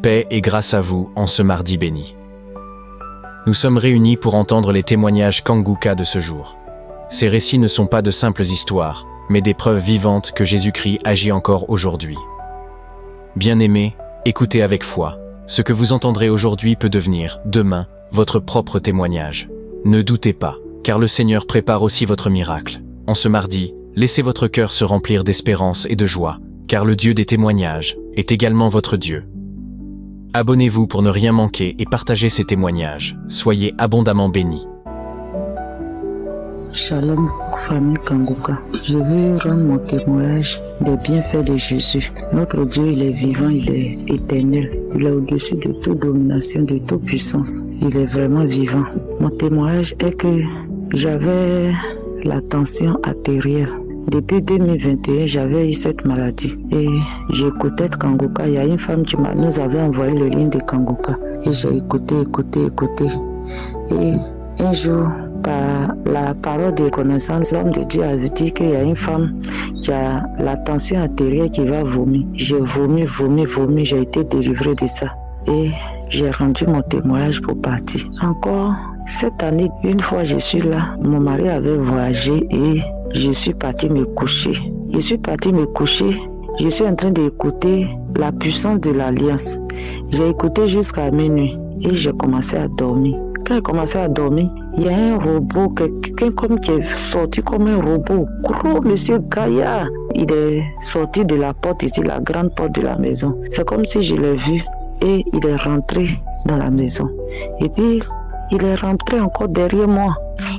Paix et grâce à vous en ce mardi béni. Nous sommes réunis pour entendre les témoignages Kanguka de ce jour. Ces récits ne sont pas de simples histoires, mais des preuves vivantes que Jésus-Christ agit encore aujourd'hui. Bien-aimés, écoutez avec foi. Ce que vous entendrez aujourd'hui peut devenir, demain, votre propre témoignage. Ne doutez pas, car le Seigneur prépare aussi votre miracle. En ce mardi, laissez votre cœur se remplir d'espérance et de joie, car le Dieu des témoignages est également votre Dieu. Abonnez-vous pour ne rien manquer et partagez ces témoignages. Soyez abondamment bénis. Shalom, famille Kanguka. Je veux rendre mon témoignage des bienfaits de Jésus. Notre Dieu, il est vivant, il est éternel. Il est au-dessus de toute domination, de toute puissance. Il est vraiment vivant. Mon témoignage est que j'avais la tension artérielle. Depuis 2021, j'avais eu cette maladie et j'écoutais Kanguka. Il y a une femme qui nous avait envoyé le lien de Kanguka et j'ai écouté. Et un jour, par la parole de connaissance, l'homme de Dieu avait dit qu'il y a une femme qui a la tension artérielle qui va vomir. J'ai vomi, j'ai été délivrée de ça. Et j'ai rendu mon témoignage pour partir. Encore cette année, une fois je suis là, mon mari avait voyagé et je suis partie me coucher. Je suis en train d'écouter la puissance de l'Alliance. J'ai écouté jusqu'à minuit et j'ai commencé à dormir. Quand j'ai commencé à dormir, il y a un robot, quelqu'un comme qui est sorti comme un robot. Gros monsieur Gaillard, il est sorti de la porte ici, la grande porte de la maison. C'est comme si je l'ai vu et il est rentré dans la maison. Et puis, il est rentré encore derrière moi.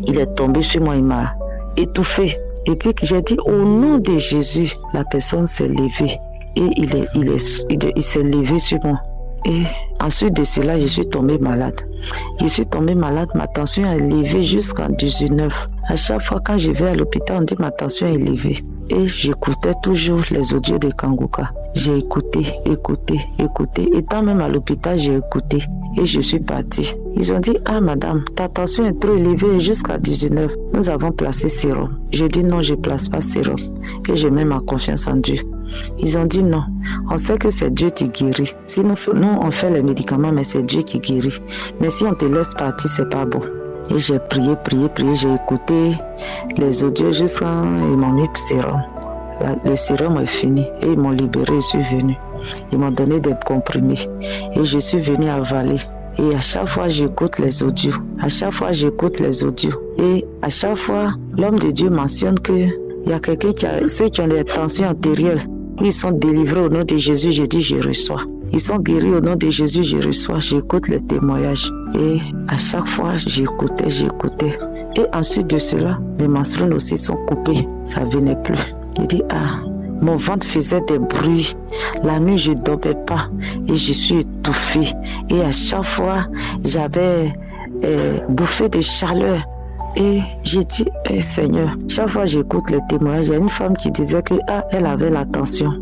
Il est tombé sur moi, il m'a étouffé. Et puis j'ai dit au nom de Jésus, la personne s'est levée et il s'est levé sur moi. Et ensuite de cela, je suis tombée malade. Ma tension est élevée jusqu'en 19. À chaque fois quand je vais à l'hôpital, on dit ma tension est élevée. Et j'écoutais toujours les audios de Kanguka. J'ai écouté. Étant même à l'hôpital, j'ai écouté. Et je suis partie. Ils ont dit, ah madame, ta tension est trop élevée jusqu'à 19. Nous avons placé sérum. J'ai dit non, je ne place pas sérum. Que je mets ma confiance en Dieu. Ils ont dit non. On sait que c'est Dieu qui guérit. Si nous on fait les médicaments, mais c'est Dieu qui guérit. Mais si on te laisse partir, c'est pas bon. Et j'ai prié, j'ai écouté les audios jusqu'à ils m'ont mis le sérum. Le sérum est fini et ils m'ont libéré, je suis venu. Ils m'ont donné des comprimés et je suis venu avaler. Et à chaque fois, j'écoute les audios. Et à chaque fois, l'homme de Dieu mentionne qu'il y a quelqu'un ceux qui ont des tensions artérielles, ils sont délivrés au nom de Jésus, je dis je reçois. Ils sont guéris au nom de Jésus, je reçois, j'écoute les témoignages. Et à chaque fois, j'écoutais. Et ensuite de cela, mes menstrues aussi sont coupées, ça venait plus. Je dis, mon ventre faisait des bruits. La nuit, je ne dormais pas et je suis étouffée. Et à chaque fois, j'avais bouffé de chaleur. Et j'ai dit, Seigneur, chaque fois j'écoute les témoignages, il y a une femme qui disait que elle avait la tension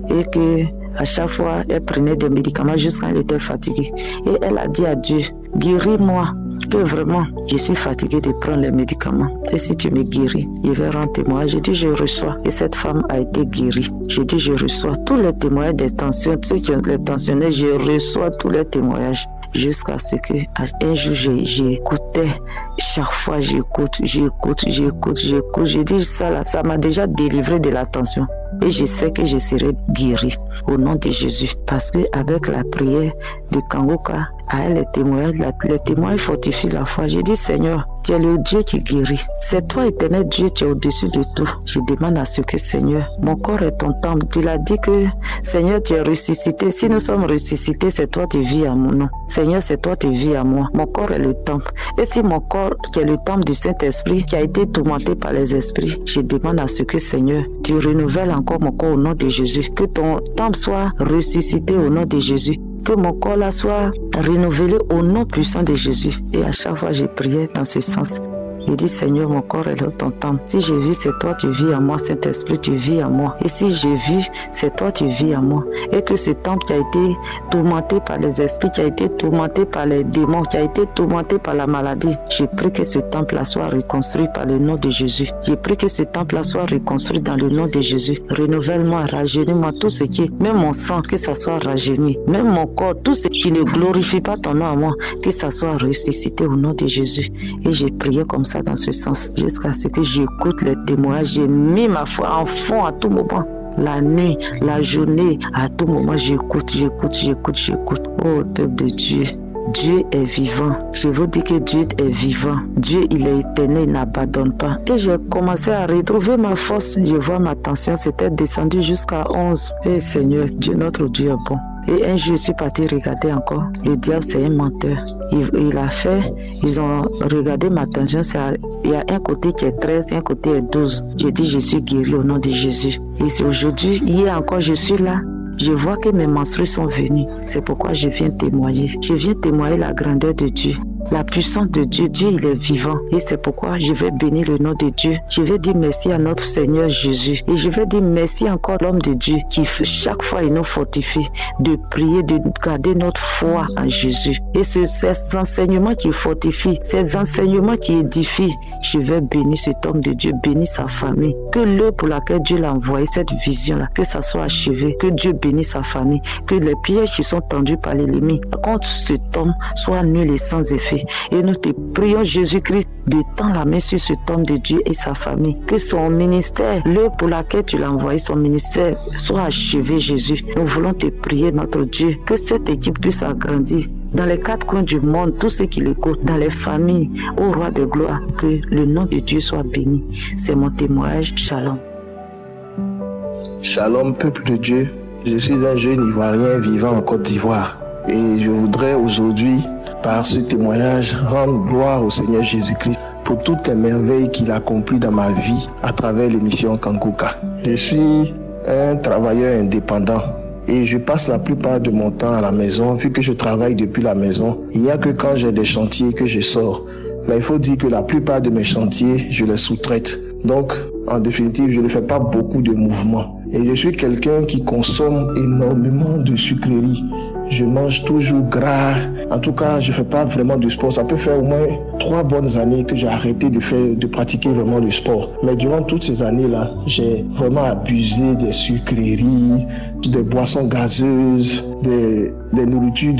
et que à chaque fois elle prenait des médicaments jusqu'à elle était fatiguée. Et elle a dit à Dieu, guéris-moi, que vraiment je suis fatiguée de prendre les médicaments. Et si tu me guéris, je vais rendre témoignage. J'ai dit, je reçois. Et cette femme a été guérie. J'ai dit, je reçois tous les témoignages des tensions. Ceux qui ont les tensionnaires, je reçois tous les témoignages. Jusqu'à ce que un jour j'écoutais, chaque fois j'écoute. J'ai dit ça m'a déjà délivré de la tension. Et je sais que je serai guéri au nom de Jésus. Parce que avec la prière de Kanguka, à elle, les témoignages fortifient la foi. J'ai dit, Seigneur, tu es le Dieu qui guérit. C'est toi, éternel Dieu, tu es au-dessus de tout. Je demande à ce que, Seigneur, mon corps est ton temple. Tu l'as dit que, Seigneur, tu es ressuscité. Si nous sommes ressuscités, c'est toi qui vis à mon nom. Seigneur, c'est toi qui vis à moi. Mon corps est le temple. Et si mon corps, qui est le temple du Saint-Esprit, qui a été tourmenté par les esprits, je demande à ce que, Seigneur, tu renouvelles encore mon corps au nom de Jésus. Que ton temple soit ressuscité au nom de Jésus. Que mon corps là soit renouvelé au nom puissant de Jésus. Et à chaque fois, j'ai prié dans ce sens. Il dit, Seigneur, mon corps est ton temple. Si je vis, c'est toi, tu vis en moi. Saint-Esprit, tu vis en moi. Et si je vis, c'est toi, tu vis en moi. Et que ce temple qui a été tourmenté par les esprits, qui a été tourmenté par les démons, qui a été tourmenté par la maladie, je prie que ce temple-là soit reconstruit par le nom de Jésus. Je prie que ce temple-là soit reconstruit dans le nom de Jésus. Renouvelle-moi, rajeunis-moi tout ce qui est, même mon sang, que ça soit rajeuni, même mon corps, tout ce qui ne glorifie pas ton nom à moi, que ça soit ressuscité au nom de Jésus. Et j'ai prié comme ça dans ce sens, jusqu'à ce que j'écoute les témoignages. J'ai mis ma foi en fond à tout moment. La nuit, la journée, à tout moment, j'écoute. Oh, peuple de Dieu. Dieu est vivant. Je vous dis que Dieu est vivant. Dieu, il est éternel, il n'abandonne pas. Et j'ai commencé à retrouver ma force. Je vois ma tension, c'était descendu jusqu'à 11. Et Seigneur, Dieu, notre Dieu est bon. Et un jour, je suis parti regarder encore. Le diable, c'est un menteur. Il a fait, ils ont regardé ma tension. Il y a un côté qui est 13, un côté est 12. J'ai dit, je suis guéri au nom de Jésus. Et c'est aujourd'hui, hier encore, je suis là. Je vois que mes menstrues sont venues. C'est pourquoi je viens témoigner. Je viens témoigner la grandeur de Dieu. La puissance de Dieu, Dieu il est vivant et c'est pourquoi je vais bénir le nom de Dieu. Je vais dire merci à notre Seigneur Jésus et je vais dire merci encore à l'homme de Dieu qui chaque fois il nous fortifie de prier, de garder notre foi en Jésus. Et ces enseignements qui fortifient, ces enseignements qui édifient, je vais bénir cet homme de Dieu, bénir sa famille. Que l'heure pour laquelle Dieu l'a envoyé, cette vision-là, que ça soit achevé, que Dieu bénisse sa famille, que les pièges qui sont tendus par l'ennemi contre cet homme soient nuls et sans effet. Et nous te prions, Jésus-Christ, de tendre la main sur cet homme de Dieu et sa famille. Que son ministère, l'heure pour laquelle tu l'as envoyé, son ministère soit achevé, Jésus. Nous voulons te prier, notre Dieu, que cette équipe puisse agrandir dans les 4 coins du monde, tous ceux qui l'écoutent, dans les familles, au roi de gloire, que le nom de Dieu soit béni. C'est mon témoignage. Shalom. Shalom, peuple de Dieu. Je suis un jeune Ivoirien vivant en Côte d'Ivoire et je voudrais aujourd'hui, par ce témoignage, rendre gloire au Seigneur Jésus-Christ pour toutes les merveilles qu'il a accomplies dans ma vie à travers l'émission Kanguka. Je suis un travailleur indépendant et je passe la plupart de mon temps à la maison. Vu que je travaille depuis la maison, il n'y a que quand j'ai des chantiers que je sors. Mais il faut dire que la plupart de mes chantiers, je les sous-traite. Donc, en définitive, je ne fais pas beaucoup de mouvements. Et je suis quelqu'un qui consomme énormément de sucreries. Je mange toujours gras. En tout cas, je ne fais pas vraiment de sport. Ça peut faire au moins 3 bonnes années que j'ai arrêté de pratiquer vraiment le sport. Mais durant toutes ces années-là, j'ai vraiment abusé des sucreries, des boissons gazeuses, des nourritures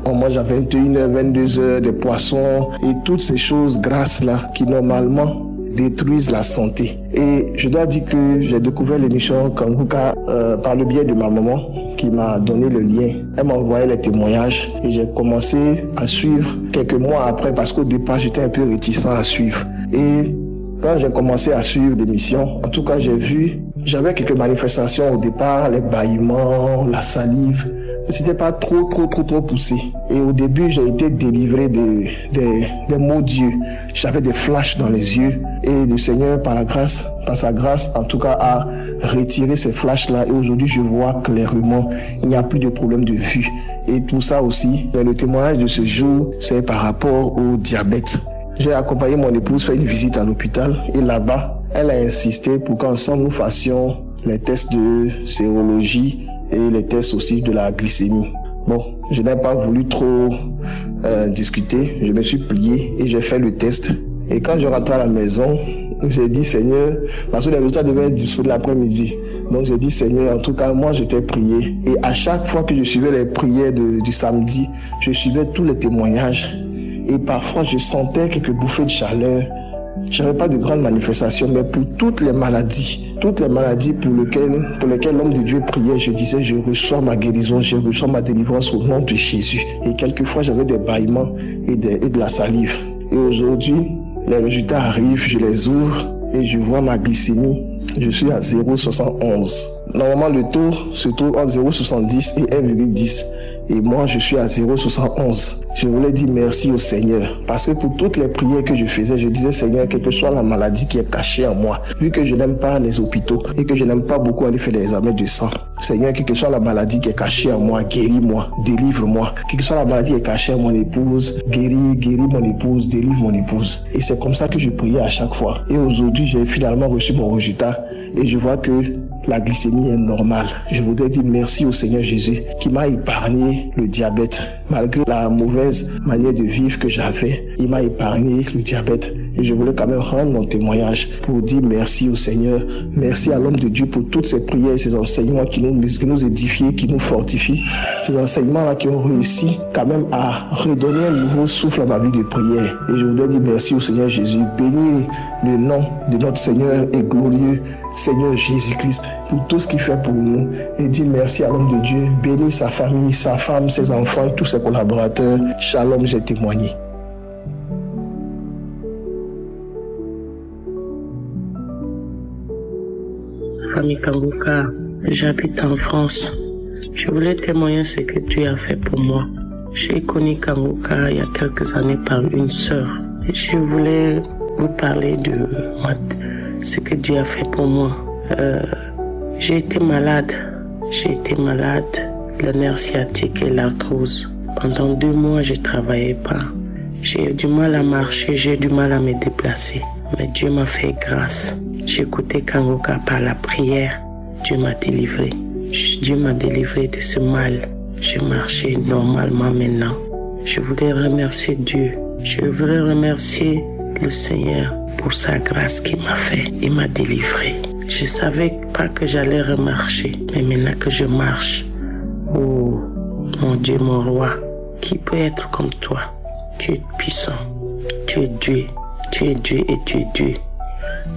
on mange à 21h, 22h, des poissons et toutes ces choses grasses-là qui normalement détruisent la santé. Et je dois dire que j'ai découvert l'émission Kanguka par le biais de ma maman qui m'a donné le lien. Elle m'a envoyé les témoignages et j'ai commencé à suivre quelques mois après parce qu'au départ j'étais un peu réticent à suivre. Et quand j'ai commencé à suivre l'émission, en tout cas j'avais quelques manifestations au départ, les bâillements, la salive. C'était pas trop poussé. Et au début, j'ai été délivré des maux Dieu. J'avais des flashs dans les yeux. Et le Seigneur, par sa grâce, en tout cas, a retiré ces flashs-là. Et aujourd'hui, je vois clairement, il n'y a plus de problème de vue. Et tout ça aussi, le témoignage de ce jour, c'est par rapport au diabète. J'ai accompagné mon épouse faire une visite à l'hôpital. Et là-bas, elle a insisté pour qu'ensemble nous fassions les tests de sérologie et les tests aussi de la glycémie. Bon, je n'ai pas voulu trop discuter, je me suis plié et j'ai fait le test. Et quand je rentrais à la maison, j'ai dit Seigneur, parce que les résultats devaient être disponibles l'après-midi. Donc j'ai dit Seigneur, en tout cas moi j'étais prié. Et à chaque fois que je suivais les prières du samedi, je suivais tous les témoignages. Et parfois je sentais quelques bouffées de chaleur. Je n'avais pas de grandes manifestations, mais pour toutes les maladies pour lesquelles l'homme de Dieu priait, je disais, je reçois ma guérison, je reçois ma délivrance au nom de Jésus. Et quelquefois, j'avais des bâillements et de la salive. Et aujourd'hui, les résultats arrivent, je les ouvre et je vois ma glycémie. Je suis à 0,71. Normalement, le taux se trouve entre 0,70 et 1,10. Et moi, je suis à 0,71. je voulais dire merci au Seigneur. Parce que pour toutes les prières que je faisais, je disais, Seigneur, quelle que soit la maladie qui est cachée en moi, vu que je n'aime pas les hôpitaux et que je n'aime pas beaucoup aller faire des examens de sang, Seigneur, quelle que soit la maladie qui est cachée en moi, guéris-moi, délivre-moi. Quelle que soit la maladie qui est cachée en mon épouse, guéris mon épouse, délivre mon épouse. Et c'est comme ça que je priais à chaque fois. Et aujourd'hui, j'ai finalement reçu mon résultat et je vois que la glycémie est normale. Je voudrais dire merci au Seigneur Jésus qui m'a épargné le diabète. Malgré la mauvaise manière de vivre que j'avais, il m'a épargné le diabète. Et je voulais quand même rendre mon témoignage pour dire merci au Seigneur. Merci à l'homme de Dieu pour toutes ces prières et ces enseignements qui nous édifient, qui nous fortifient. Ces enseignements-là qui ont réussi quand même à redonner un nouveau souffle à ma vie de prière. Et je voudrais dire merci au Seigneur Jésus. Bénis le nom de notre Seigneur et glorieux Seigneur Jésus-Christ pour tout ce qu'il fait pour nous. Et dire merci à l'homme de Dieu. Bénis sa famille, sa femme, ses enfants et tous ses collaborateurs. Shalom, j'ai témoigné. Famille Kanguka, j'habite en France. Je voulais témoigner ce que Dieu a fait pour moi. J'ai connu Kanguka il y a quelques années par une sœur. Je voulais vous parler de ce que Dieu a fait pour moi. J'ai été malade, le nerf sciatique et l'arthrose. Pendant 2 mois, je ne travaillais pas. J'ai eu du mal à marcher, j'ai eu du mal à me déplacer. Mais Dieu m'a fait grâce. J'ai écouté Kanguka par la prière. Dieu m'a délivré. Dieu m'a délivré de ce mal. Je marchais normalement maintenant. Je voulais remercier Dieu. Je voulais remercier le Seigneur pour sa grâce qu'il m'a fait. Il m'a délivré. Je ne savais pas que j'allais remarcher. Mais maintenant que je marche, oh mon Dieu, mon roi, qui peut être comme toi? Tu es puissant. Tu es Dieu. Tu es Dieu et tu es Dieu.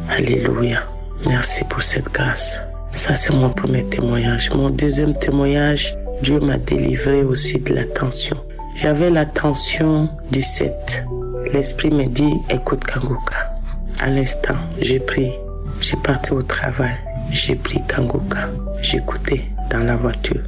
Alléluia. Merci pour cette grâce. Ça, c'est mon premier témoignage. Mon deuxième témoignage, Dieu m'a délivré aussi de la tension. J'avais la tension 17. L'esprit me dit, écoute Kanguka. À l'instant, j'ai parti au travail. J'ai pris Kanguka. J'écoutais dans la voiture.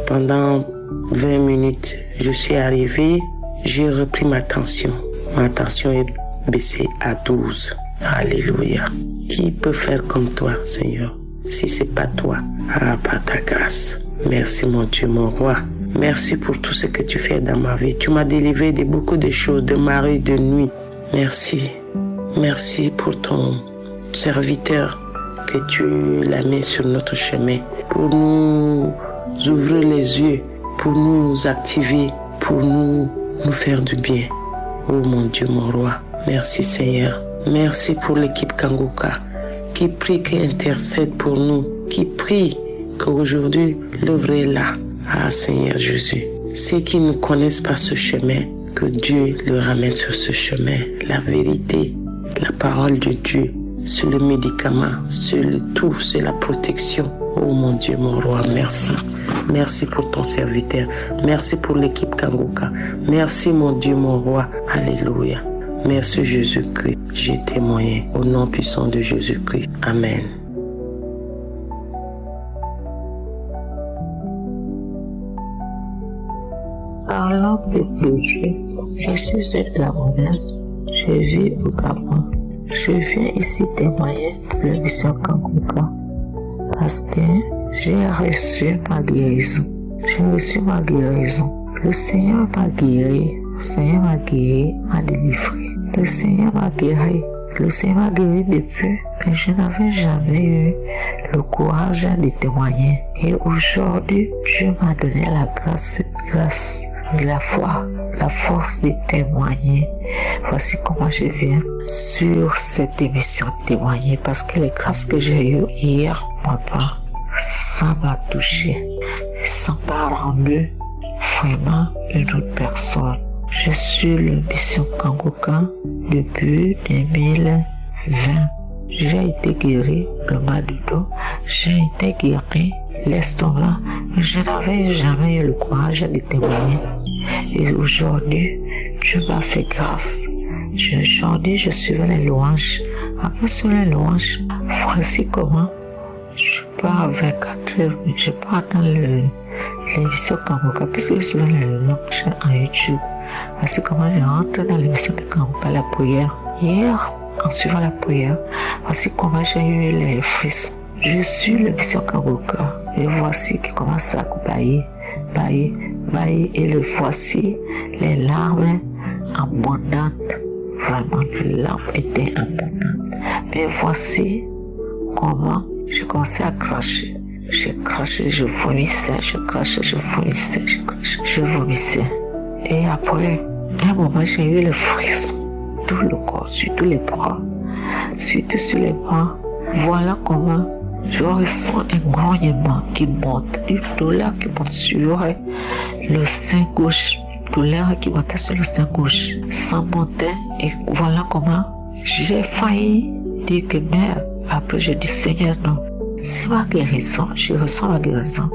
Pendant 20 minutes, je suis arrivé. J'ai repris ma tension. Ma tension est baissée à 12. Alléluia. Qui peut faire comme toi, Seigneur, si c'est pas toi? Par ta grâce. Merci mon Dieu, mon roi. Merci pour tout ce que tu fais dans ma vie. Tu m'as délivré de beaucoup de choses, de marée, de nuit. Merci. Merci pour ton serviteur que tu l'as mis sur notre chemin pour nous ouvrir les yeux, pour nous activer, pour nous faire du bien. Oh mon Dieu, mon roi. Merci Seigneur. Merci pour l'équipe Kanguka qui prie, qui intercède pour nous, qui prie qu'aujourd'hui l'œuvre est là. Ah Seigneur Jésus, ceux qui ne connaissent pas ce chemin, que Dieu le ramène sur ce chemin. La vérité, la parole de Dieu, c'est le médicament, c'est le tout, c'est la protection. Oh mon Dieu, mon roi, merci. Merci pour ton serviteur. Merci pour l'équipe Kanguka. Merci mon Dieu, mon roi. Alléluia. Merci Jésus-Christ. J'ai témoigné au nom puissant de Jésus-Christ. Amen. Parlant de Dieu, je suis une Gabonaise. Je vis au Gabon. Je viens ici témoigner pour la mission Kanguka parce que j'ai reçu ma guérison. J'ai reçu ma guérison. Le Seigneur m'a guéri. Le Seigneur m'a guéri, m'a délivré. Le Seigneur m'a guéri. Le Seigneur m'a guéri depuis que je n'avais jamais eu le courage de témoigner. Et aujourd'hui, Dieu m'a donné la grâce, cette grâce, la foi, la force de témoigner. Voici comment je viens sur cette émission témoigner parce que les grâces que j'ai eues hier, papa, ça m'a touché. Ça m'a rendu vraiment une autre personne. Je suis le mission Kanguka depuis 2020. J'ai été guéri le mal du dos, j'ai été guéri l'estomac, mais je n'avais jamais eu le courage de témoigner. Et aujourd'hui, Dieu m'a fait grâce. Aujourd'hui, je suivais les louanges. Après sur les louanges, voici comment je pars à 24 heures, je pars dans l'émission Kangoka, puisque je suis dans la langue en YouTube. Voici comment je rentre dans l'émission de Kangoka, la prière. Hier, en suivant la prière, voici comment j'ai eu les frissons. Je suis l'émission Kangoka et voici qui commence à bailler, et le voici les larmes abondantes. Vraiment, les larmes étaient abondantes. Mais voici comment j'ai commencé à cracher. J'ai craché, je vomissais, je crachais, je vomissais, je vomissais. Et après, à un moment, j'ai eu le frisson. Tout le corps, sur tous les bras, surtout sur les bras. Voilà comment je ressens un grognement qui monte, une douleur qui monte sur le sein gauche, douleur qui montait sur le sein gauche. Ça montait et voilà comment j'ai failli dire que merde. Après j'ai dit Seigneur non, c'est ma guérison, je ressens ma guérison,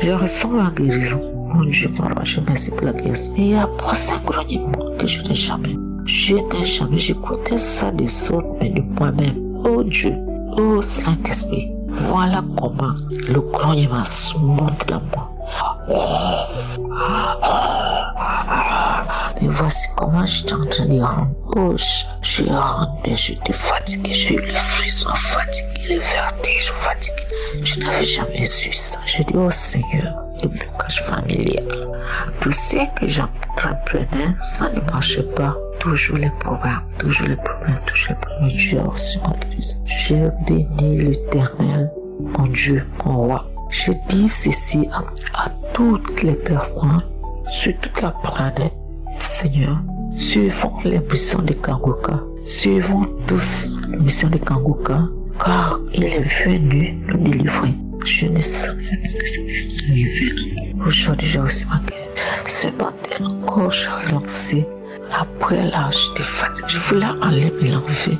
Mon Dieu, je merci pour la guérison. Et après c'est un grognement que je n'ai jamais, j'écoutais ça des autres, mais de moi-même. Oh Dieu, oh Saint-Esprit, voilà comment le grognement monte dans moi. Et voici comment j'étais en train de rendre. Oh, je rendais, j'étais fatigué, j'ai eu le frisson fatigué, le vertige fatigué. Je n'avais jamais eu ça. Je dis, oh Seigneur, le blocage familial. Tout ce que j'entreprenais, ça ne marchait pas. Toujours les problèmes. Dieu a reçu ma guérison. Je bénis l'Éternel, mon Dieu, mon roi. Je dis ceci à toutes les personnes sur toute la planète. Seigneur, suivons les missions de Kangoka. Suivons tous les missions de Kangoka, car il est venu nous délivrer. Je ne savais pas que ça allait arriver. Aujourd'hui, j'ai reçu ma guérison. Ce matin encore, j'ai relancé. Après là, j'étais fatiguée. Je voulais aller me laver,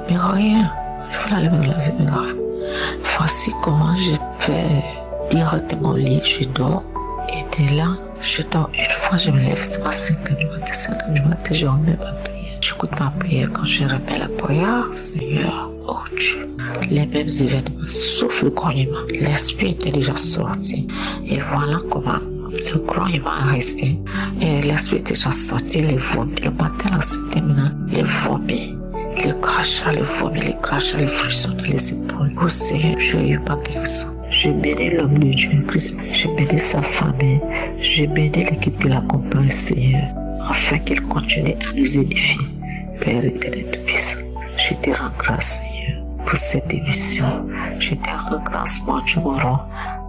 mais rien. Voici comment je fais directement au lit, je dors. Et de là, je dors. Une fois, je me lève, c'est pas 5 h du matin, je remets ma prière. J'écoute ma prière. Quand je remets la prière, Seigneur, oh Dieu, les mêmes événements, sauf le grognement. L'esprit était déjà sorti. Et voilà comment le grognement est resté. Et l'esprit était déjà sorti, les vomis. Le matin, là, c'était maintenant les vomis. Les crachats, les frissons dans les épaules. Oh Seigneur, j'ai eu ma guérison. Je bénis l'homme de Dieu, Christ. Je bénis sa famille. Je bénis l'équipe qui l'accompagne, Seigneur, afin qu'il continue à nous édifier. Père éternel tout-puissant, je te rends grâce, Seigneur, pour cette émission. Je te rends grâce, mon Dieu, mon roi,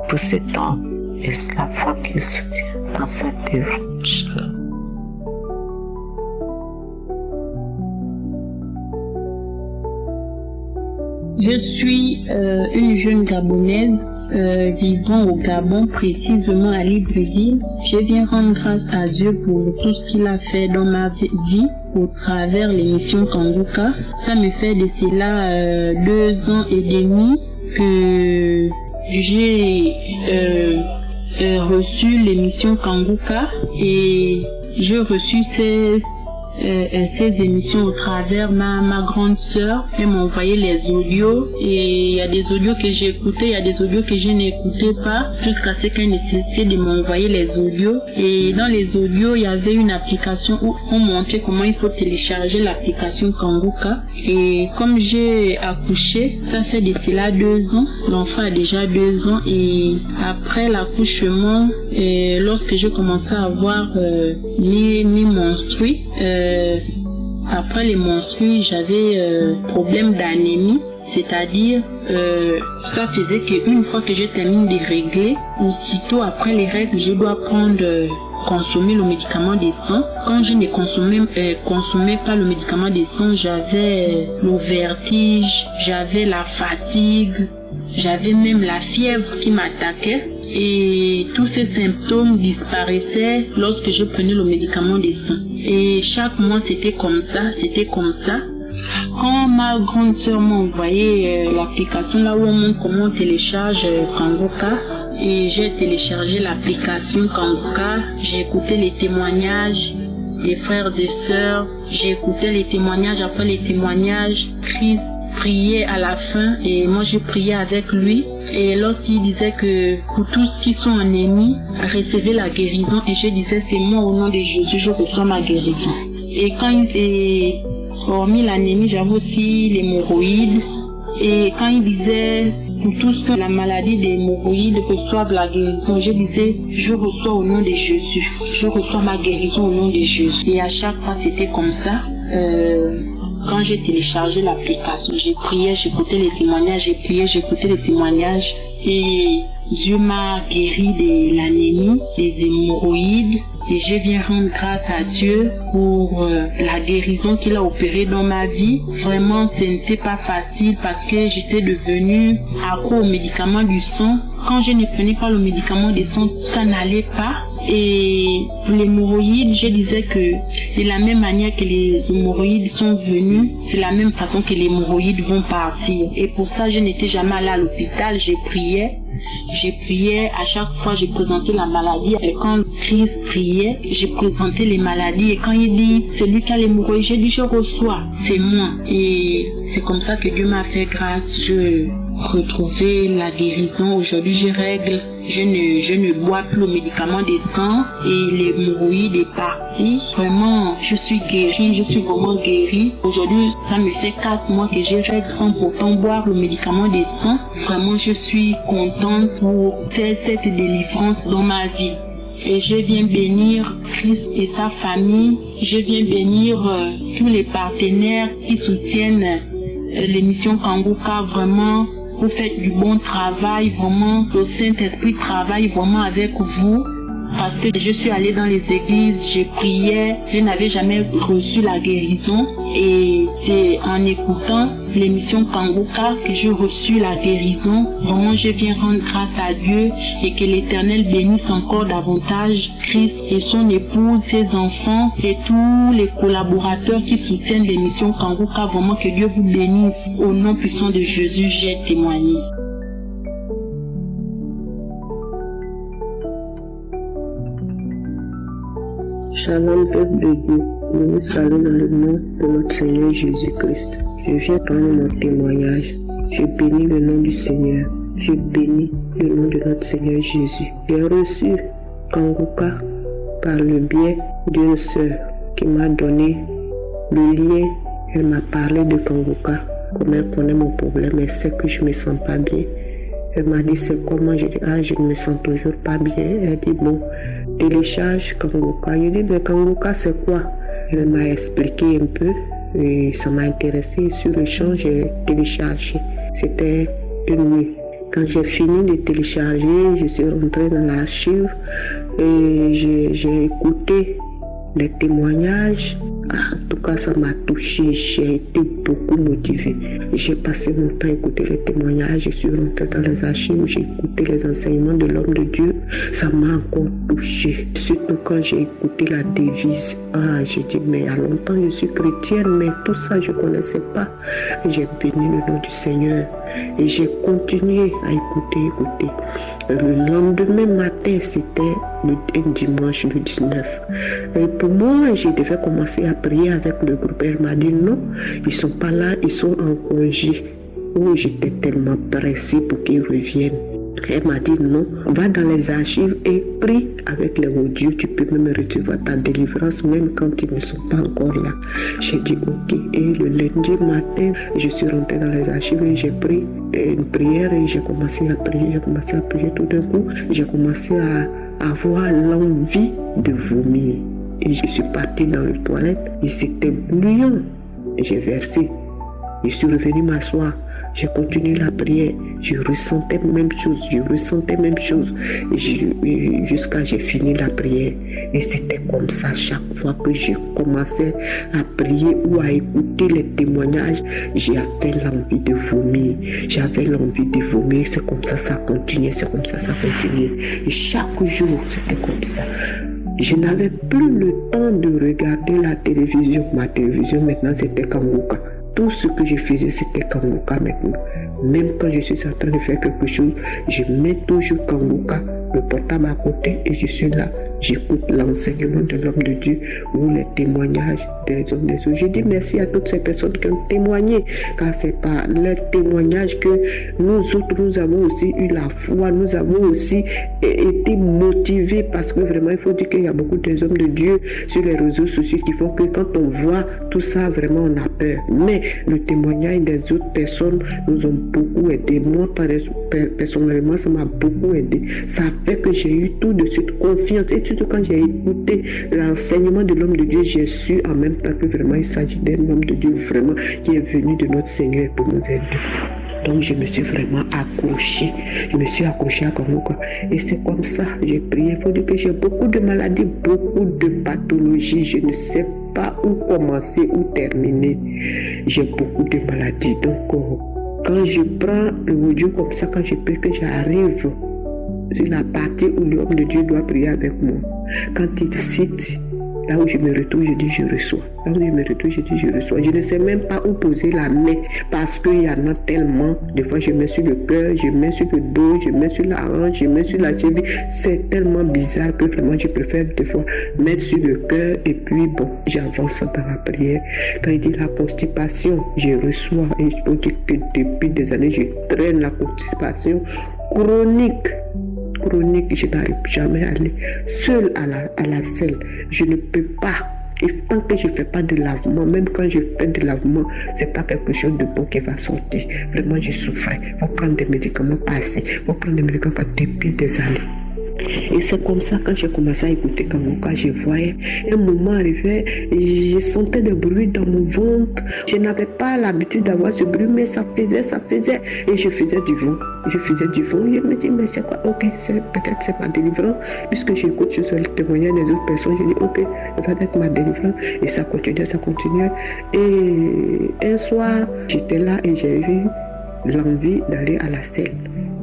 pour cet homme et la femme qui le soutient dans cette œuvre. Shalom. Je suis une jeune Gabonaise vivant au Gabon, précisément à Libreville. Je viens rendre grâce à Dieu pour tout ce qu'il a fait dans ma vie au travers l'émission Kangoka. Ça me fait de cela 2 ans et demi que j'ai reçu l'émission Kangoka et j'ai reçu ces émissions au travers ma grande sœur. Elle m'a envoyé les audios et il y a des audios que j'ai écoutés, il y a des audios que je n'écoutais pas jusqu'à ce qu'elle nécessite de m'envoyer les audios. Et dans les audios, il y avait une application où on montrait comment il faut télécharger l'application Kangoka. Et comme j'ai accouché, ça fait de cela 2 ans. L'enfant a déjà 2 ans et après l'accouchement, lorsque j'ai commencé à avoir mes menstrues, après les menstrues, j'avais problème d'anémie, c'est-à-dire ça faisait qu'une fois que je termine de régler, aussitôt après les règles, je dois consommer le médicament des sangs. Quand je ne consommais pas le médicament des sangs, j'avais le vertige, j'avais la fatigue, j'avais même la fièvre qui m'attaquait. Et tous ces symptômes disparaissaient lorsque je prenais le médicament des sangs. Et chaque mois c'était comme ça. Quand ma grande sœur m'a envoyé l'application là où on montre comment on télécharge Kangoka, et j'ai téléchargé l'application Kangoka, j'ai écouté les témoignages des frères et sœurs, j'ai écouté les témoignages, après les témoignages, Christ priait à la fin et moi j'ai prié avec lui. Et lorsqu'il disait que pour tous qui sont ennemis, recevez la guérison. Et je disais, c'est moi au nom de Jésus, je reçois ma guérison. Et quand hormis l'anémie, j'avais aussi l'hémorroïde. Et quand il disait pour tous que la maladie des hémorroïdes reçoivent la guérison, je disais, je reçois au nom de Jésus. Je reçois ma guérison au nom de Jésus. Et à chaque fois, c'était comme ça. Quand j'ai téléchargé l'application, j'ai prié, j'écoutais les témoignages, j'ai prié, j'écoutais les témoignages. Et Dieu m'a guéri de l'anémie, des hémorroïdes. Et je viens rendre grâce à Dieu pour la guérison qu'il a opérée dans ma vie. Vraiment, ce n'était pas facile parce que j'étais devenue accro aux médicaments du sang. Quand je ne prenais pas le médicament du sang, ça n'allait pas. Et pour les hémorroïdes, je disais que de la même manière que les hémorroïdes sont venus, c'est la même façon que les hémorroïdes vont partir. Et pour ça, je n'étais jamais allée à l'hôpital, je priais, à chaque fois je présentais la maladie. Et quand Christ priait, je présentais les maladies. Et quand il dit, celui qui a l'hémorroïde, j'ai dit, je reçois, c'est moi. Et c'est comme ça que Dieu m'a fait grâce. Je retrouvais la guérison. Aujourd'hui, je règle. Je ne bois plus le médicament des sang et l'hémorroïde est parti. Vraiment, je suis guérie, je suis vraiment guérie. Aujourd'hui, ça me fait 4 mois que je règle sans pourtant boire le médicament des sang. Vraiment, je suis contente pour cette délivrance dans ma vie. Et je viens bénir Christ et sa famille. Je viens bénir tous les partenaires qui soutiennent l'émission Kanguka. Vraiment, vous faites du bon travail, vraiment. Le Saint-Esprit travaille vraiment avec vous. Parce que je suis allée dans les églises, je priais, je n'avais jamais reçu la guérison. Et c'est en écoutant l'émission Kanguka que j'ai reçu la guérison. Vraiment, je viens rendre grâce à Dieu et que l'Éternel bénisse encore davantage Christ et son épouse, ses enfants et tous les collaborateurs qui soutiennent l'émission Kanguka. Vraiment, que Dieu vous bénisse. Au nom puissant de Jésus, j'ai témoigné. Shalom, peuple de Dieu, nous vous saluons dans le nom de notre Seigneur Jésus-Christ. Je viens prendre mon témoignage. Je bénis le nom du Seigneur. Je bénis le nom de notre Seigneur Jésus. J'ai reçu Kanguka par le biais d'une sœur qui m'a donné le lien. Elle m'a parlé de Kanguka. Comme elle connaît mon problème, elle sait que je ne me sens pas bien. Elle m'a dit c'est comment. J'ai dit je ne me sens toujours pas bien. Elle dit bon, télécharge Kanguka. J'ai dit mais Kanguka c'est quoi? Elle m'a expliqué un peu et ça m'a intéressé. Sur le champ j'ai téléchargé. C'était une nuit. Quand j'ai fini de télécharger, je suis rentrée dans l'archive et j'ai écouté les témoignages. En tout cas, ça m'a touché. J'ai été beaucoup motivée. J'ai passé mon temps à écouter les témoignages. Je suis rentrée dans les archives. J'ai écouté les enseignements de l'homme de Dieu. Ça m'a encore touché. Surtout quand j'ai écouté la devise. J'ai dit, mais il y a longtemps, je suis chrétienne, mais tout ça, je ne connaissais pas. J'ai béni le nom du Seigneur. Et j'ai continué à écouter. Le lendemain matin, c'était un dimanche, le 19. Et pour moi, je devais commencer à prier avec le groupe. Elle m'a dit non, ils ne sont pas là, ils sont en congé. Oh, j'étais tellement pressée pour qu'ils reviennent. Elle m'a dit non, va dans les archives et prie avec les audios. Tu peux même recevoir ta délivrance même quand ils ne sont pas encore là. J'ai dit ok. Et le lundi matin, je suis rentrée dans les archives et j'ai pris une prière et j'ai commencé à prier. Tout d'un coup, j'ai commencé à avoir l'envie de vomir. Et je suis partie dans les toilettes et c'était bouillant. J'ai versé. Je suis revenue m'asseoir. J'ai continué la prière, je ressentais même chose. Et jusqu'à j'ai fini la prière. Et c'était comme ça chaque fois que je commençais à prier ou à écouter les témoignages, j'avais l'envie de vomir. C'est comme ça, ça continuait. Et chaque jour, c'était comme ça. Je n'avais plus le temps de regarder la télévision. Ma télévision maintenant, c'était Kanguka. Tout ce que je faisais, c'était Kanguka maintenant. Même quand je suis en train de faire quelque chose, je mets toujours Kanguka, le portable à côté et je suis là j'écoute l'enseignement de l'homme de Dieu ou les témoignages des hommes des autres. Je dis merci à toutes ces personnes qui ont témoigné, car c'est par leur témoignage que nous autres, nous avons aussi eu la foi, nous avons aussi été motivés, parce que vraiment, il faut dire qu'il y a beaucoup des hommes de Dieu sur les réseaux sociaux qui font que quand on voit tout ça, vraiment, on a peur. Mais le témoignage des autres personnes nous ont beaucoup aidé. Moi, personnellement, ça m'a beaucoup aidé. Ça fait que j'ai eu tout de suite confiance. Et surtout quand j'ai écouté l'enseignement de l'homme de Dieu, j'ai su en même temps que vraiment il s'agit d'un homme de Dieu vraiment qui est venu de notre Seigneur pour nous aider. Donc je me suis vraiment accrochée. Je me suis accrochée à Kanguka. Et c'est comme ça, j'ai prié. Il faut dire que j'ai beaucoup de maladies, beaucoup de pathologies. Je ne sais pas où commencer, où terminer. J'ai beaucoup de maladies. Donc quand je prends le audio comme ça, quand je prie que j'arrive sur la partie où l'homme de Dieu doit prier avec moi, quand il cite, là où je me retrouve, je dis je reçois. Là où je me retrouve, je dis je reçois. Je ne sais même pas où poser la main parce qu'il y en a tellement. Des fois, je mets sur le cœur, je mets sur le dos, je mets sur la hanche, je mets sur la cheville. C'est tellement bizarre que vraiment, je préfère des fois mettre sur le cœur et puis bon, j'avance dans la prière. Quand il dit la constipation, je reçois. Et je peux dire que depuis des années, je traîne la constipation chronique, je n'arrive jamais à aller seule à la selle. Je ne peux pas. Et tant que je ne fais pas de lavement, même quand je fais de lavement, c'est pas quelque chose de bon qui va sortir. Vraiment, je souffrais. Il faut prendre des médicaments passés. Il faut prendre des médicaments depuis des années. Et c'est comme ça, quand j'ai commencé à écouter Kanguka, je voyais un moment arrivé, je sentais des bruits dans mon ventre. Je n'avais pas l'habitude d'avoir ce bruit, mais ça faisait. Et je faisais du vent. Je me dis, mais c'est quoi? Ok, peut-être c'est ma délivrance. Puisque j'écoute sur le témoignage des autres personnes, je dis, ok, ça doit être ma délivrance. Et ça continuait. Et un soir, j'étais là et j'ai eu l'envie d'aller à la selle.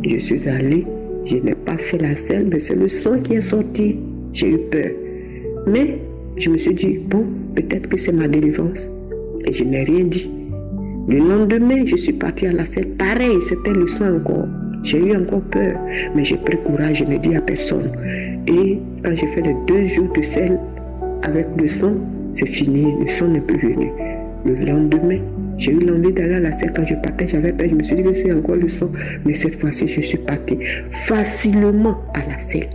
Je suis allée. Je n'ai pas fait la selle, mais c'est le sang qui est sorti. J'ai eu peur. Mais je me suis dit, bon, peut-être que c'est ma délivrance. Et je n'ai rien dit. Le lendemain, je suis partie à la selle. Pareil, c'était le sang encore. J'ai eu encore peur. Mais j'ai pris courage, je n'ai dit à personne. Et quand j'ai fait les 2 jours de selle avec le sang, c'est fini. Le sang n'est plus venu. Le lendemain, j'ai eu l'envie d'aller à la selle. Quand je partais, j'avais peur. Je me suis dit que c'est encore le sang. Mais cette fois-ci, je suis partie facilement à la selle.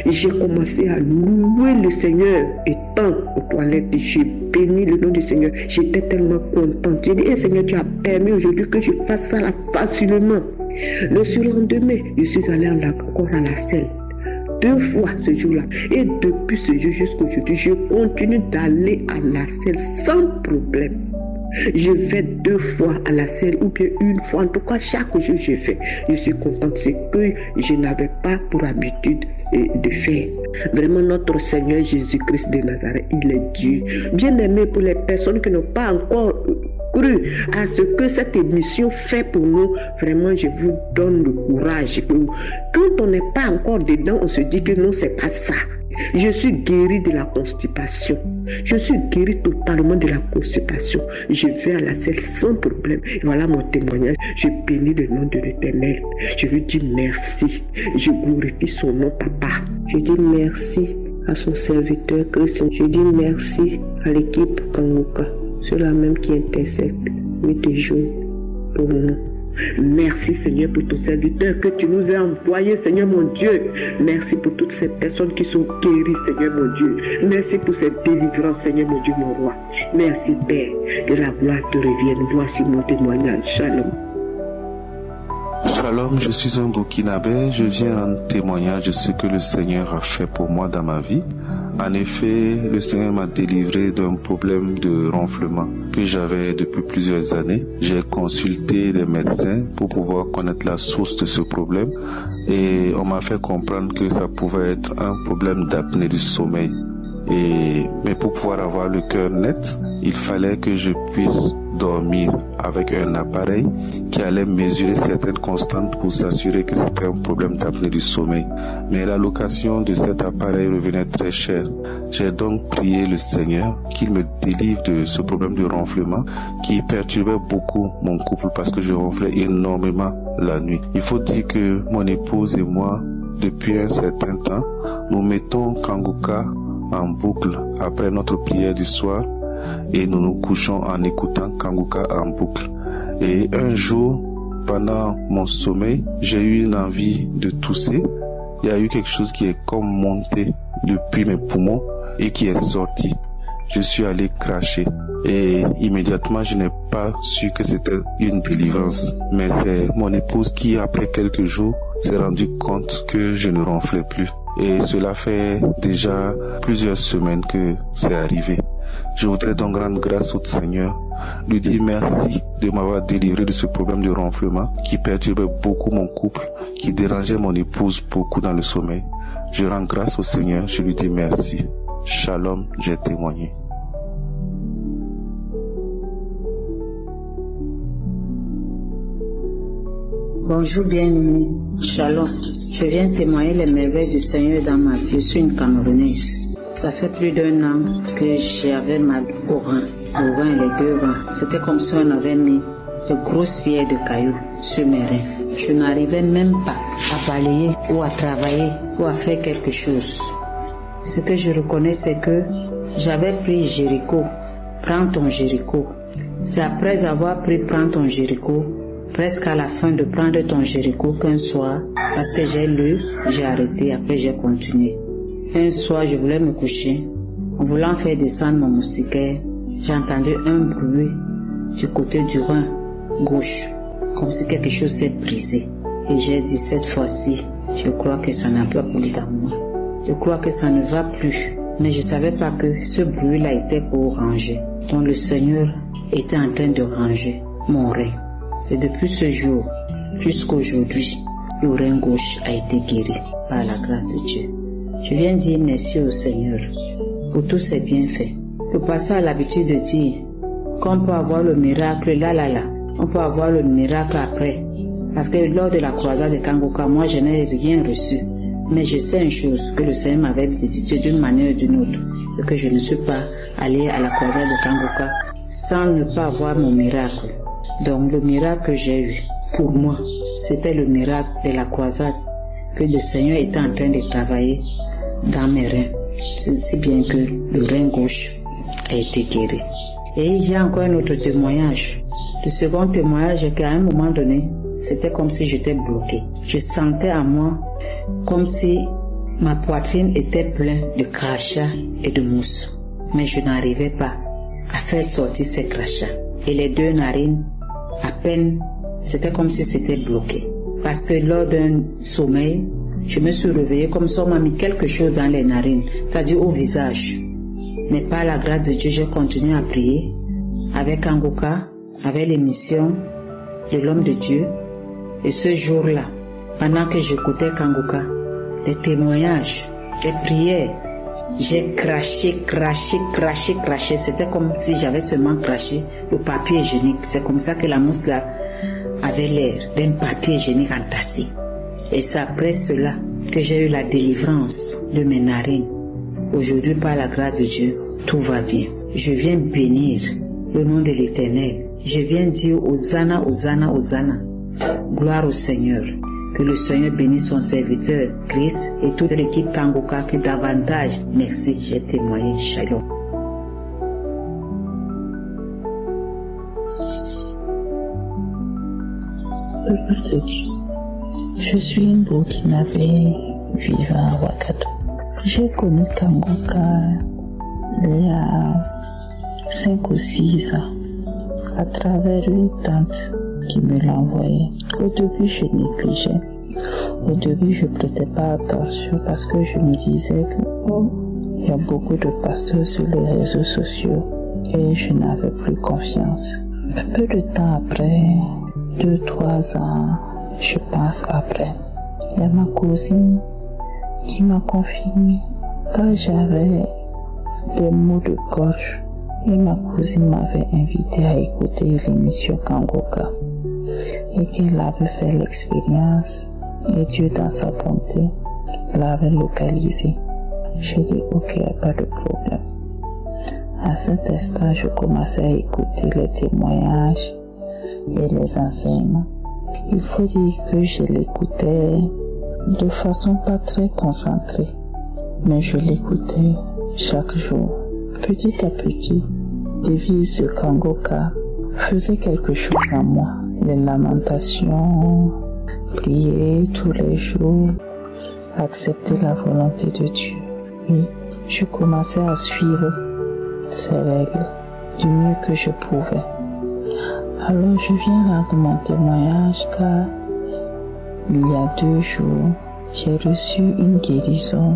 J'ai commencé à louer le Seigneur étant aux toilettes. J'ai béni le nom du Seigneur. J'étais tellement contente. J'ai dit, Seigneur, tu as permis aujourd'hui que je fasse ça là facilement. Le surlendemain, je suis allée encore à la selle. 2 fois ce jour-là. Et depuis ce jour jusqu'à aujourd'hui, je continue d'aller à la selle sans problème. Je vais 2 fois à la selle ou bien 1 fois. En tout cas, chaque jour je fais. Je suis contente. C'est que je n'avais pas pour habitude de faire. Vraiment, notre Seigneur Jésus-Christ de Nazareth, il est Dieu. Bien aimé, pour les personnes qui n'ont pas encore cru à ce que cette émission fait pour nous, vraiment, je vous donne le courage. Quand on n'est pas encore dedans, on se dit que non, c'est pas ça. Je suis guérie de la constipation. Je suis guérie totalement de la constipation. Je vais à la selle sans problème. Et voilà mon témoignage. Je bénis le nom de l'Éternel. Je lui dis merci. Je glorifie son nom, Papa. Je dis merci à son serviteur Christ. Je dis merci à l'équipe Kanguka. Ceux-là même qui intercèdent nuit et jour pour nous. Merci Seigneur pour ton serviteur que tu nous as envoyé, Seigneur mon Dieu. Merci pour toutes ces personnes qui sont guéries, Seigneur mon Dieu. Merci pour cette délivrance, Seigneur mon Dieu, mon roi. Merci Père, que la gloire te revienne. Voici mon témoignage. Shalom. Shalom, je suis un Burkinabé. Je viens en témoignage de ce que le Seigneur a fait pour moi dans ma vie. En effet, le Seigneur m'a délivré d'un problème de ronflement que j'avais depuis plusieurs années. J'ai consulté des médecins pour pouvoir connaître la source de ce problème et on m'a fait comprendre que ça pouvait être un problème d'apnée du sommeil. Mais pour pouvoir avoir le cœur net, il fallait que je puisse dormir avec un appareil qui allait mesurer certaines constantes pour s'assurer que c'était un problème d'apnée du sommeil. Mais la location de cet appareil revenait très cher. J'ai donc prié le Seigneur qu'il me délivre de ce problème de ronflement qui perturbait beaucoup mon couple parce que je ronflais énormément la nuit. Il faut dire que mon épouse et moi, depuis un certain temps, Nous mettons Kanguka en boucle après notre prière du soir et nous nous couchons en écoutant Kanguka en boucle. Et un jour, pendant mon sommeil, j'ai eu une envie de tousser. Il y a eu quelque chose qui est comme monté depuis mes poumons et qui est sorti. Je suis allé cracher et immédiatement je n'ai pas su que c'était une délivrance. Mais c'est mon épouse qui, après quelques jours, s'est rendu compte que je ne ronflais plus. Et cela fait déjà plusieurs semaines que c'est arrivé. Je voudrais donc rendre grâce au Seigneur, lui dire merci de m'avoir délivré de ce problème de ronflement qui perturbait beaucoup mon couple, qui dérangeait mon épouse beaucoup dans le sommeil. Je rends grâce au Seigneur, je lui dis merci. Shalom, j'ai témoigné. Bonjour bien-aimé, Shalom. Je viens témoigner les merveilles du Seigneur dans ma vie. Je suis une Camerounaise. Ça fait plus d'1 an que j'avais mal au rein et les 2 reins. C'était comme si on avait mis de grosses pierres de cailloux sur mes reins. Je n'arrivais même pas à balayer ou à travailler ou à faire quelque chose. Ce que je reconnais, c'est que j'avais pris Jéricho. Prends ton Jéricho. C'est après avoir pris Prends ton Jéricho, presque à la fin de prendre ton Jéricho qu'un soir, parce que j'ai lu, j'ai arrêté, après j'ai continué. Un soir, je voulais me coucher. En voulant faire descendre mon moustiquaire, j'ai entendu un bruit du côté du rein gauche, comme si quelque chose s'est brisé. Et j'ai dit, cette fois-ci, je crois que ça n'a pas plu dans moi. Je crois que ça ne va plus. Mais je ne savais pas que ce bruit-là était pour ranger. Donc le Seigneur était en train de ranger mon rein. Et depuis ce jour jusqu'à aujourd'hui, le rein gauche a été guéri par la grâce de Dieu. Je viens dire merci au Seigneur pour tous ses bienfaits. Le pasteur a l'habitude de dire qu'on peut avoir le miracle là. On peut avoir le miracle après. Parce que lors de la croisade de Kanguka, moi je n'ai rien reçu. Mais je sais une chose, que le Seigneur m'avait visité d'une manière ou d'une autre. Et que je ne suis pas allé à la croisade de Kanguka sans ne pas avoir mon miracle. Donc le miracle que j'ai eu, pour moi, c'était le miracle de la croisade que le Seigneur était en train de travailler dans mes reins. Si bien que le rein gauche a été guéri. Et il y a encore un autre témoignage. Le second témoignage est qu'à un moment donné, c'était comme si j'étais bloquée. Je sentais à moi comme si ma poitrine était pleine de crachats et de mousse. Mais je n'arrivais pas à faire sortir ces crachats. Et les 2 narines, à peine, c'était comme si c'était bloqué. Parce que lors d'un sommeil, je me suis réveillée comme si on m'a mis quelque chose dans les narines, c'est-à-dire au visage. Mais par la grâce de Dieu, j'ai continué à prier avec Kanguka, avec l'émission de l'homme de Dieu. Et ce jour-là, pendant que j'écoutais Kanguka, les témoignages, les prières, j'ai craché. C'était comme si j'avais seulement craché le papier hygiénique. C'est comme ça que la mousse là avait l'air d'un papier hygiénique entassé. Et c'est après cela que j'ai eu la délivrance de mes narines. Aujourd'hui, par la grâce de Dieu, tout va bien. Je viens bénir le nom de l'Éternel. Je viens dire Hosanna, Hosanna, Hosanna. Gloire au Seigneur. Que le Seigneur bénisse son serviteur, Christ, et toute l'équipe Kanguka que davantage. Merci, j'ai témoigné. Shalom. Je suis une Burkinabé vivant à Ouagadougou. J'ai connu Kanguka il y a 5 ou 6 ans à travers une tante qui me l'a envoyé. Au début, je négligeais. Au début, je ne prêtais pas attention parce que je me disais que il y a beaucoup de pasteurs sur les réseaux sociaux et je n'avais plus confiance. Peu de temps après, 2-3 ans, je pense après, il y a ma cousine qui m'a confirmé quand j'avais des maux de gorge. Et ma cousine m'avait invité à écouter l'émission Kanguka et qu'elle avait fait l'expérience et Dieu dans sa bonté l'avait localisé. J'ai dit ok, il n'y a pas de problème. À cet instant, je commençais à écouter les témoignages et les enseignements. Il faut dire que je l'écoutais de façon pas très concentrée. mais je l'écoutais chaque jour. Petit à petit, des vies de Kangoka faisaient quelque chose en moi. Les lamentations, prier tous les jours, accepter la volonté de Dieu. Oui, je commençais à suivre ces règles du mieux que je pouvais. Alors je viens rendre mon témoignage car il y a 2 jours, j'ai reçu une guérison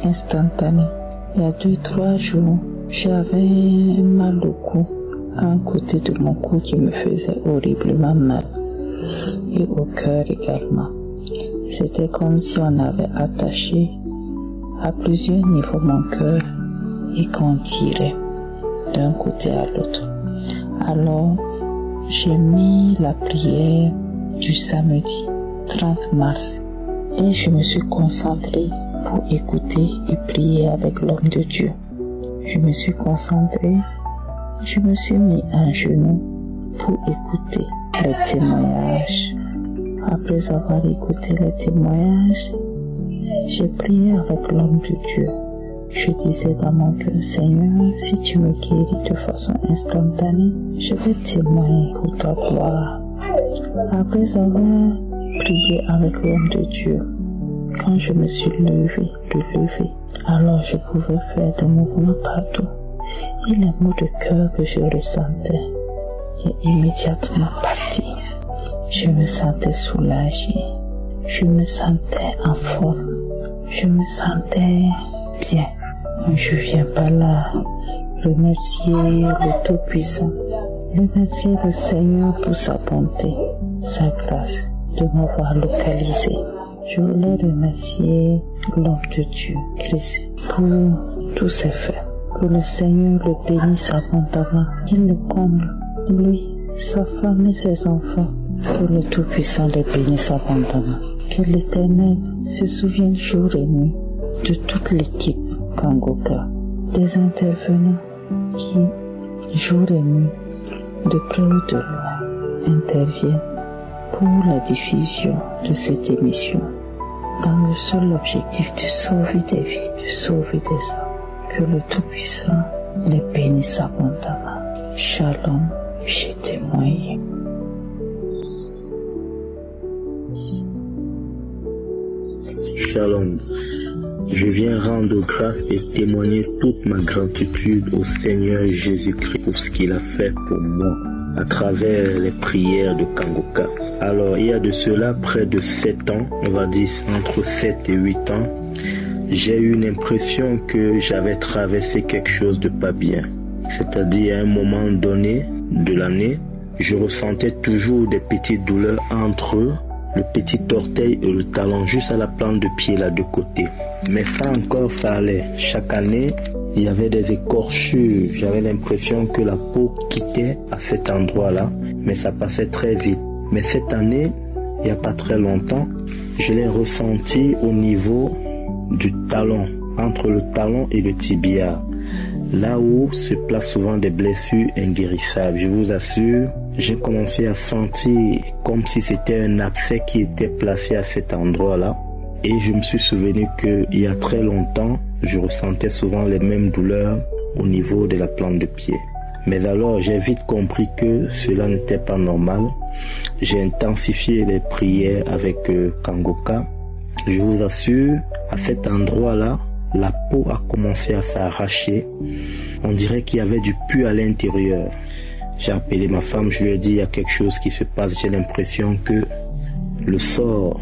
instantanée. Il y a 2-3 jours, j'avais un mal au cou, à un côté de mon cou qui me faisait horriblement mal et au cœur également. C'était comme si on avait attaché à plusieurs niveaux mon cœur et qu'on tirait d'un côté à l'autre. Alors, j'ai mis la prière du samedi 30 mars et je me suis concentrée pour écouter et prier avec l'homme de Dieu. Je me suis concentrée, je me suis mis à genoux pour écouter les témoignages. Après avoir écouté les témoignages, j'ai prié avec l'homme de Dieu. Je disais dans mon cœur, Seigneur, si tu me guéris de façon instantanée, je vais témoigner pour ta gloire. Après avoir prié avec l'homme de Dieu, quand je me suis levé, alors je pouvais faire des mouvements partout. Et les maux de cœur que je ressentais est immédiatement parti. Je me sentais soulagée, je me sentais en forme, je me sentais bien. Je viens par là remercier le Tout-Puissant, remercier le Seigneur pour sa bonté, sa grâce de m'avoir localisé. Je voulais remercier l'homme de Dieu, Christ, pour tous ses faits. Que le Seigneur le bénisse abondamment, qu'il le comble, lui, sa femme et ses enfants. Que le Tout-Puissant les bénisse abondamment. Que l'Éternel se souvienne jour et nuit de toute l'équipe Kangoka, des intervenants qui, jour et nuit, de près ou de loin, interviennent pour la diffusion de cette émission, dans le seul objectif de sauver des vies, de sauver des âmes. Que le Tout-Puissant les bénisse abondamment. Shalom, j'ai témoigné. Shalom. Je viens rendre grâce et témoigner toute ma gratitude au Seigneur Jésus-Christ pour ce qu'il a fait pour moi à travers les prières de Kangoka. Alors, il y a de cela près de 7 ans, on va dire entre 7 et 8 ans, j'ai eu l'impression que j'avais traversé quelque chose de pas bien. C'est-à-dire, à un moment donné de l'année, je ressentais toujours des petites douleurs entre le petit orteil et le talon, juste à la plante de pied là de côté. Mais ça encore, ça allait. Chaque année, il y avait des écorchures. J'avais l'impression que la peau quittait à cet endroit-là, mais ça passait très vite. Mais cette année, il n'y a pas très longtemps, je l'ai ressenti au niveau du talon, entre le talon et le tibia, là où se placent souvent des blessures inguérissables. Je vous assure, j'ai commencé à sentir comme si c'était un abcès qui était placé à cet endroit-là. Et je me suis souvenu qu'il y a très longtemps, je ressentais souvent les mêmes douleurs au niveau de la plante de pied. Mais alors, j'ai vite compris que cela n'était pas normal. J'ai intensifié les prières avec Kangoka. Je vous assure, à cet endroit-là, la peau a commencé à s'arracher. On dirait qu'il y avait du pu à l'intérieur. J'ai appelé ma femme, je lui ai dit, il y a quelque chose qui se passe. J'ai l'impression que le sort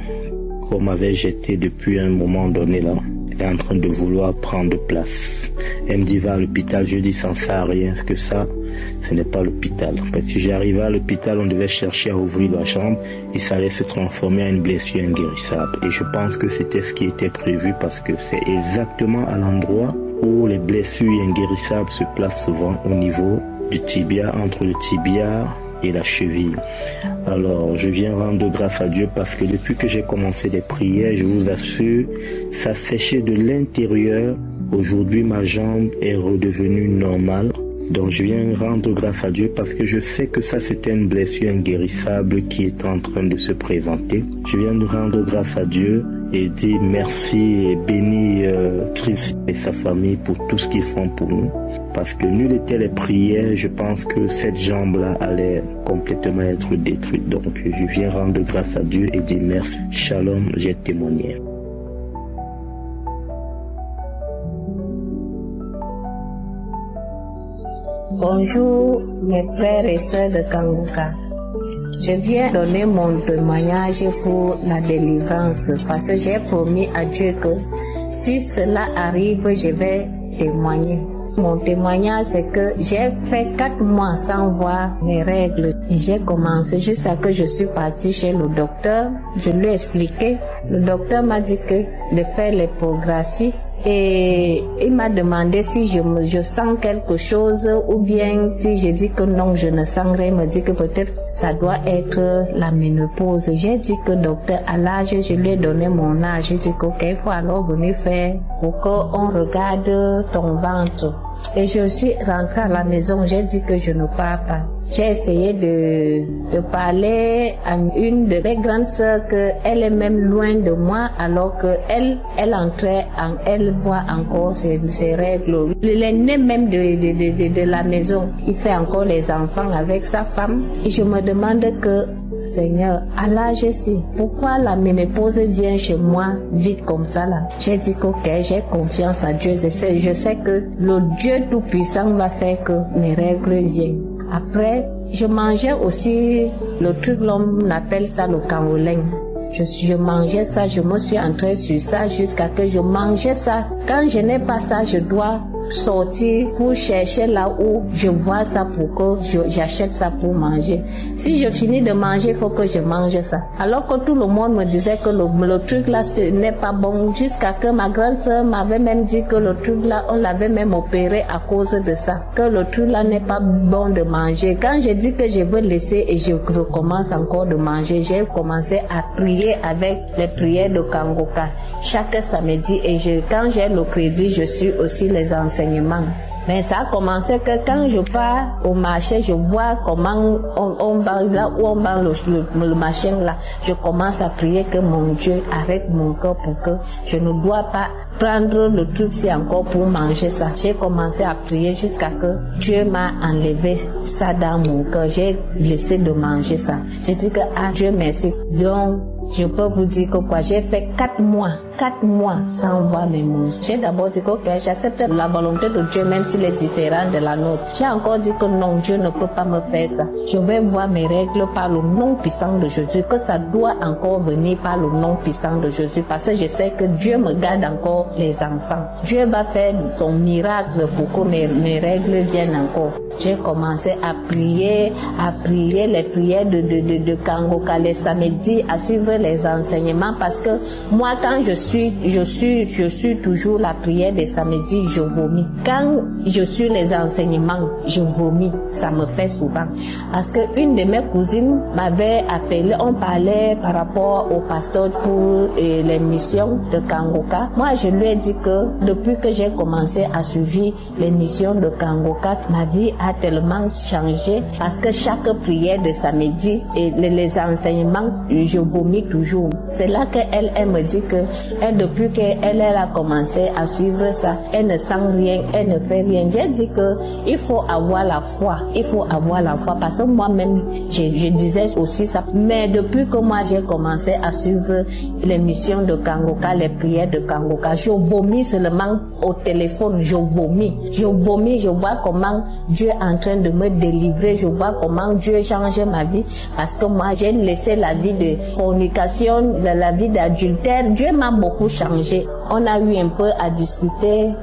qu'on m'avait jeté depuis un moment donné là est en train de vouloir prendre place. Elle me dit, va à l'hôpital. Je dis, ça ne sert à rien, parce que ça, ce n'est pas l'hôpital. Parce que si j'arrivais à l'hôpital, on devait chercher à ouvrir la jambe et ça allait se transformer en une blessure inguérissable. Et je pense que c'était ce qui était prévu, parce que c'est exactement à l'endroit où les blessures inguérissables se placent souvent au niveau du tibia, entre le tibia et la cheville. Alors, je viens rendre grâce à Dieu parce que depuis que j'ai commencé les prières, je vous assure, ça séchait de l'intérieur. Aujourd'hui, ma jambe est redevenue normale. Donc, je viens rendre grâce à Dieu parce que je sais que ça, c'était une blessure inguérissable qui est en train de se présenter. Je viens de rendre grâce à Dieu et dire merci et bénir Christ et sa famille pour tout ce qu'ils font pour nous. Parce que nul n'étaient les prières, je pense que cette jambe-là allait complètement être détruite. Donc je viens rendre grâce à Dieu et dire merci. Shalom, j'ai témoigné. Bonjour mes frères et sœurs de Kanguka. Je viens donner mon témoignage pour la délivrance parce que j'ai promis à Dieu que si cela arrive, je vais témoigner. Mon témoignage, c'est que j'ai fait 4 mois sans voir mes règles. Et j'ai commencé jusqu'à ce que je suis partie chez le docteur. Je lui ai expliqué. Le docteur m'a dit que de faire l'échographie. Et il m'a demandé si je sens quelque chose ou bien si je dis que non, je ne sens rien. Il me dit que peut-être ça doit être la ménopause. J'ai dit que docteur, à l'âge, je lui ai donné mon âge. J'ai dit que il faut alors venir faire pour qu'on regarde ton ventre. Et je suis rentrée à la maison, j'ai dit que je ne pars pas. J'ai essayé de parler à une de mes grandes sœurs qu'elle est même loin de moi alors qu'elle entrait en elle voit encore ses règles. L'aîné même de la maison, il fait encore les enfants avec sa femme. Et je me demande que, Seigneur, à l'âge-ci, pourquoi la ménopause vient chez moi vite comme ça là? J'ai dit que ok, j'ai confiance à Dieu. Je sais que le Dieu Tout-Puissant va faire que mes règles viennent. Après, je mangeais aussi le truc, l'homme appelle ça le kaolin. Je mangeais ça, je me suis entrée sur ça jusqu'à que je mangeais ça. Quand je n'ai pas ça, je dois sortir pour chercher là où je vois ça pour que j'achète ça pour manger. Si je finis de manger, il faut que je mange ça. Alors que tout le monde me disait que le truc là ce n'est pas bon, jusqu'à que ma grande soeur m'avait même dit que le truc là, on l'avait même opéré à cause de ça, que le truc là n'est pas bon de manger. Quand j'ai dit que je veux laisser et je recommence encore de manger, j'ai commencé à prier avec les prières de Kanguka chaque samedi et quand j'ai le crédit, je suis aussi les enseignements. Mais ça a commencé que quand je pars au marché, je vois comment on va là où on vend le machin là. Je commence à prier que mon Dieu arrête mon cœur pour que je ne dois pas prendre le truc si encore pour manger ça. J'ai commencé à prier jusqu'à que Dieu m'a enlevé ça dans mon cœur. J'ai laissé de manger ça. J'ai dit que Dieu merci. Donc je peux vous dire que quoi, j'ai fait 4 mois sans voir mes monstres. J'ai d'abord dit que ok, j'accepte la volonté de Dieu même s'il est différent de la nôtre. J'ai encore dit que non, Dieu ne peut pas me faire ça. Je vais voir mes règles par le nom puissant de Jésus, que ça doit encore venir par le nom puissant de Jésus, parce que je sais que Dieu me garde encore les enfants. Dieu va faire son miracle pour que mes règles viennent encore. J'ai commencé à prier les prières de Kanguka les samedis, à suivre les enseignements, parce que moi quand je suis toujours la prière des samedis, je vomis. Quand je suis les enseignements, je vomis. Ça me fait souvent. Parce que une de mes cousines m'avait appelé, on parlait par rapport au pasteur pour les missions de Kanguka. Moi je lui ai dit que depuis que j'ai commencé à suivre les missions de Kanguka, ma vie a tellement changé, parce que chaque prière de samedi et les enseignements, je vomis toujours. C'est là qu'elle me dit que depuis qu'elle a commencé à suivre ça, elle ne sent rien, elle ne fait rien. J'ai dit que il faut avoir la foi, parce que moi-même je disais aussi ça. Mais depuis que moi j'ai commencé à suivre les missions de Kanguka, les prières de Kanguka, je vomis seulement au téléphone, je vomis, je vois comment Dieu est en train de me délivrer, je vois comment Dieu change ma vie, parce que moi j'ai laissé la vie de fornication, la vie d'adultère. Dieu m'a beaucoup changé. On a eu un peu à discuter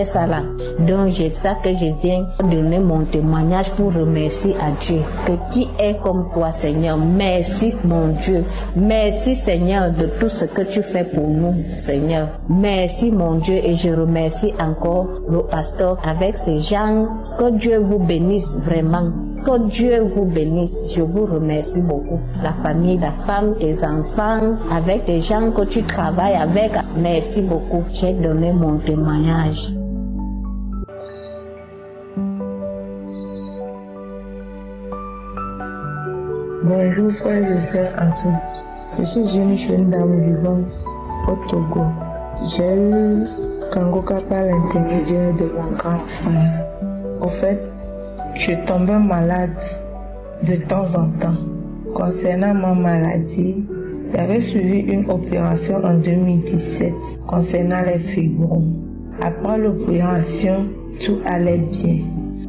ça là. Donc c'est ça que je viens donner mon témoignage pour remercier à Dieu. Que qui est comme toi, Seigneur? Merci mon Dieu. Merci Seigneur de tout ce que tu fais pour nous, Seigneur. Merci mon Dieu, et je remercie encore le pasteur avec ces gens. Que Dieu vous bénisse vraiment. Que Dieu vous bénisse. Je vous remercie beaucoup. La famille, la femme, tes enfants, avec les gens que tu travailles avec. Merci beaucoup. J'ai donné mon témoignage. Bonjour frères et sœurs à tous. Je suis une jeune dame vivante au Togo. J'ai eu Kangoka par l'intermédiaire de mon grand frère. Au fait, je tombais malade de temps en temps. Concernant ma maladie, j'avais suivi une opération en 2017 concernant les fibromes. Après l'opération, tout allait bien.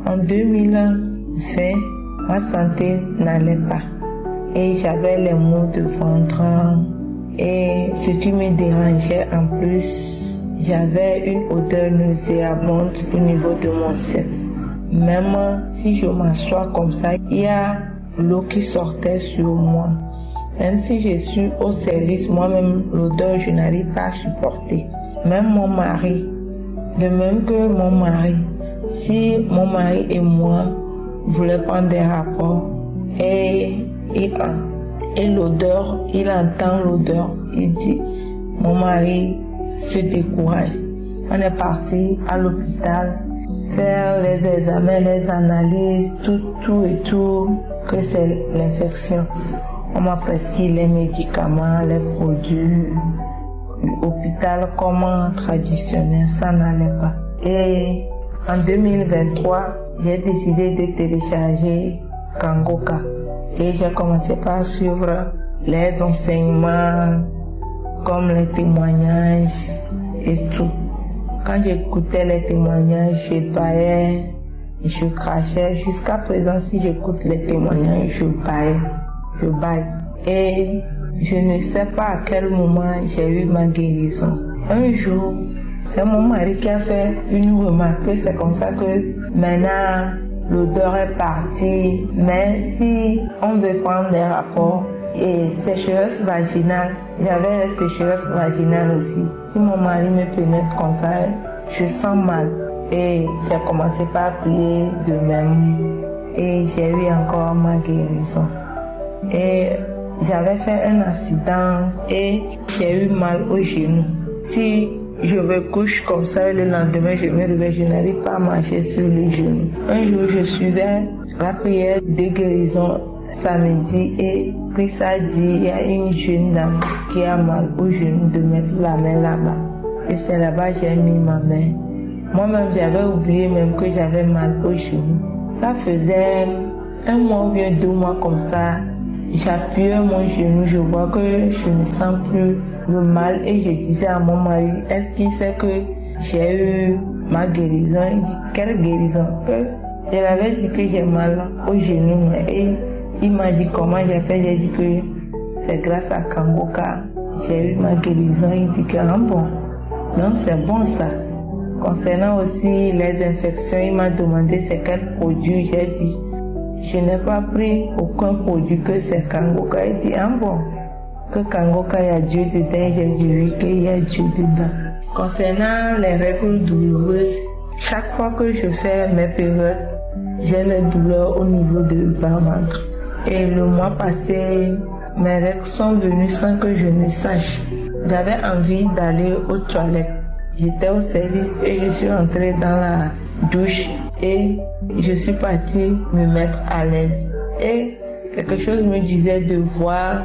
En 2020, ma santé n'allait pas et j'avais les maux de ventre et ce qui me dérangeait en plus, j'avais une odeur nauséabonde au niveau de mon sexe. Même si je m'assois comme ça, il y a l'eau qui sortait sur moi. Même si je suis au service, moi-même, l'odeur, je n'arrive pas à supporter. Même mon mari, de même que mon mari, si mon mari et moi voulaient prendre des rapports et l'odeur, il entend l'odeur, il dit, mon mari se décourage. On est parti à l'hôpital faire les examens, les analyses, tout, que c'est l'infection. On m'a prescrit les médicaments, les produits. L'hôpital comme traditionnel, ça n'allait pas. Et en 2023, j'ai décidé de télécharger Kangoka. Et j'ai commencé par suivre les enseignements, comme les témoignages et tout. Quand j'écoutais les témoignages, je baillais, je crachais. Jusqu'à présent, si j'écoute les témoignages, je baille. Et je ne sais pas à quel moment j'ai eu ma guérison. Un jour, c'est mon mari qui a fait une remarque. C'est comme ça que maintenant, l'odeur est partie. Mais si on veut prendre des rapports et sécheresse vaginale, j'avais les sécheresses vaginales aussi. Si mon mari me pénètre comme ça, je sens mal. Et j'ai commencé par prier de même. Et j'ai eu encore ma guérison. Et j'avais fait un accident et j'ai eu mal au genou. Si je me couche comme ça et le lendemain je me réveille, je n'arrive pas à marcher sur le genou. Un jour je suivais la prière de guérison samedi et Christ a dit il y a une jeune dame qui a mal au genou de mettre la main là-bas. Et c'est là-bas que j'ai mis ma main. Moi-même j'avais oublié même que j'avais mal au genou. Ça faisait 1 mois ou bien 2 mois comme ça. J'appuyais mon genou, je vois que je ne sens plus le mal et je disais à mon mari, est-ce qu'il sait que j'ai eu ma guérison? Il dit, quelle guérison? Je l'avais dit que j'ai mal au genou et il m'a dit comment j'ai fait. J'ai dit que c'est grâce à Kangoka, j'ai eu ma guérison. Il dit que bon, donc c'est bon ça. Concernant aussi les infections, il m'a demandé c'est quel produit. J'ai dit, je n'ai pas pris aucun produit que c'est Kangoka. Il dit, bon, que Kangoka, il y a Dieu dedans. J'ai dit oui, qu'il y a Dieu dedans. Concernant les règles douloureuses, chaque fois que je fais mes périodes, j'ai les douleurs au niveau de bas-ventre. Et le mois passé, mes règles sont venues sans que je ne sache. J'avais envie d'aller aux toilettes. J'étais au service et je suis entrée dans la douche et je suis partie me mettre à l'aise. Et quelque chose me disait de voir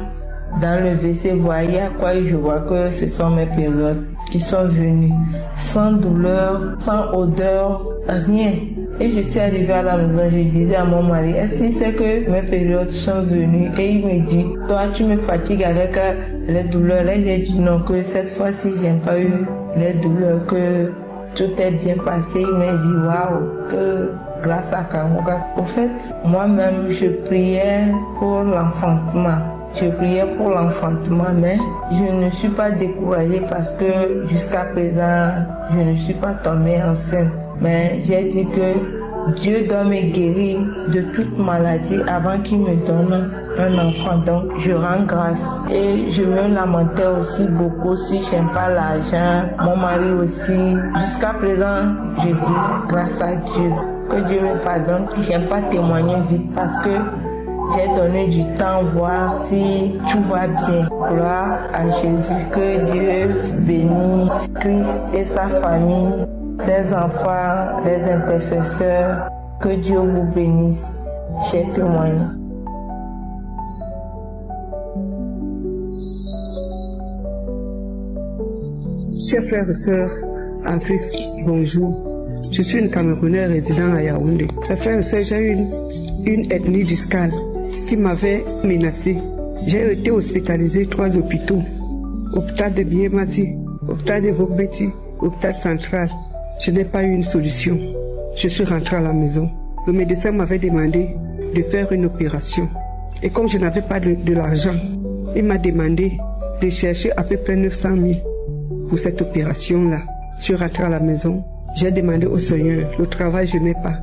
dans le WC, voyez à quoi je vois que ce sont mes périodes qui sont venues. Sans douleur, sans odeur, rien. Et je suis arrivée à la maison, je disais à mon mari, est-ce qu'il sait que mes périodes sont venues? Et il me dit, toi tu me fatigues avec les douleurs. Là j'ai dit non, que cette fois-ci j'ai pas eu les douleurs, que tout est bien passé. Il m'a dit waouh, que grâce à Kangoka. Au fait, moi-même je priais pour l'enfantement. Je priais pour l'enfantement, mais je ne suis pas découragée parce que jusqu'à présent, je ne suis pas tombée enceinte. Mais j'ai dit que Dieu doit me guérir de toute maladie avant qu'il me donne un enfant. Donc je rends grâce. Et je me lamentais aussi beaucoup si j'aime pas l'argent. Mon mari aussi. Jusqu'à présent, je dis grâce à Dieu. Que Dieu me pardonne. J'aime pas témoigner vite parce que j'ai donné du temps voir si tout va bien. Gloire à Jésus. Que Dieu bénisse Christ et sa famille, ses enfants, les intercesseurs. Que Dieu vous bénisse. J'ai témoigné. Chers frères et sœurs en Christ, bonjour. Je suis une Camerounaise résidant à Yaoundé. Mes frères et sœurs, j'ai eu une hernie discale qui m'avait menacée. J'ai été hospitalisée 3 hôpitaux. Hôpital de Biémati, hôpital de Vogbeti, hôpital central. Je n'ai pas eu une solution. Je suis rentrée à la maison. Le médecin m'avait demandé de faire une opération. Et comme je n'avais pas de l'argent, il m'a demandé de chercher à peu près 900 000 pour cette opération-là. Je suis rentrée à la maison. J'ai demandé au Seigneur, le travail je n'ai pas,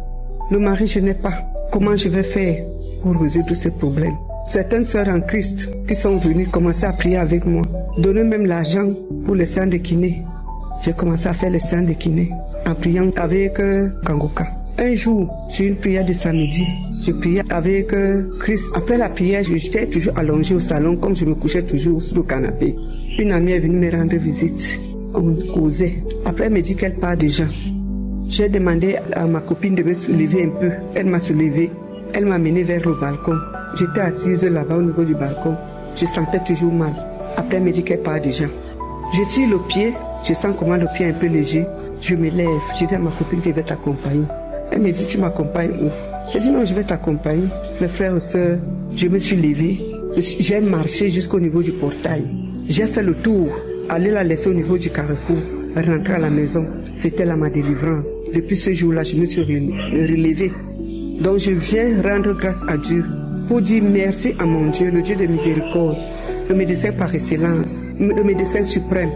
le mari je n'ai pas. Comment je vais faire pour résoudre ces problèmes? Certaines sœurs en Christ qui sont venues commencer à prier avec moi, donner même l'argent pour les séances de kiné. J'ai commencé à faire les séances de kiné en priant avec Kangoka. Un jour, sur une prière de samedi, je priais avec Christ. Après la prière, j'étais toujours allongée au salon comme je me couchais toujours sur le canapé. Une amie est venue me rendre visite. On causait. Après, elle me dit qu'elle part déjà. J'ai demandé à ma copine de me soulever un peu. Elle m'a soulevée. Elle m'a menée vers le balcon. J'étais assise là-bas au niveau du balcon. Je sentais toujours mal. Après, elle me dit qu'elle part déjà. Je tire le pied. Je sens comment le pied est un peu léger. Je me lève. Je dis à ma copine que je vais t'accompagner. Elle me dit, tu m'accompagnes où? Je dis non, je vais t'accompagner. Mes frères et sœurs, je me suis levée. J'ai marché jusqu'au niveau du portail. J'ai fait le tour. Aller la laisser au niveau du carrefour, rentrer à la maison, c'était là ma délivrance. Depuis ce jour-là, je me suis relevée. Donc je viens rendre grâce à Dieu pour dire merci à mon Dieu, le Dieu de miséricorde, le médecin par excellence, le médecin suprême,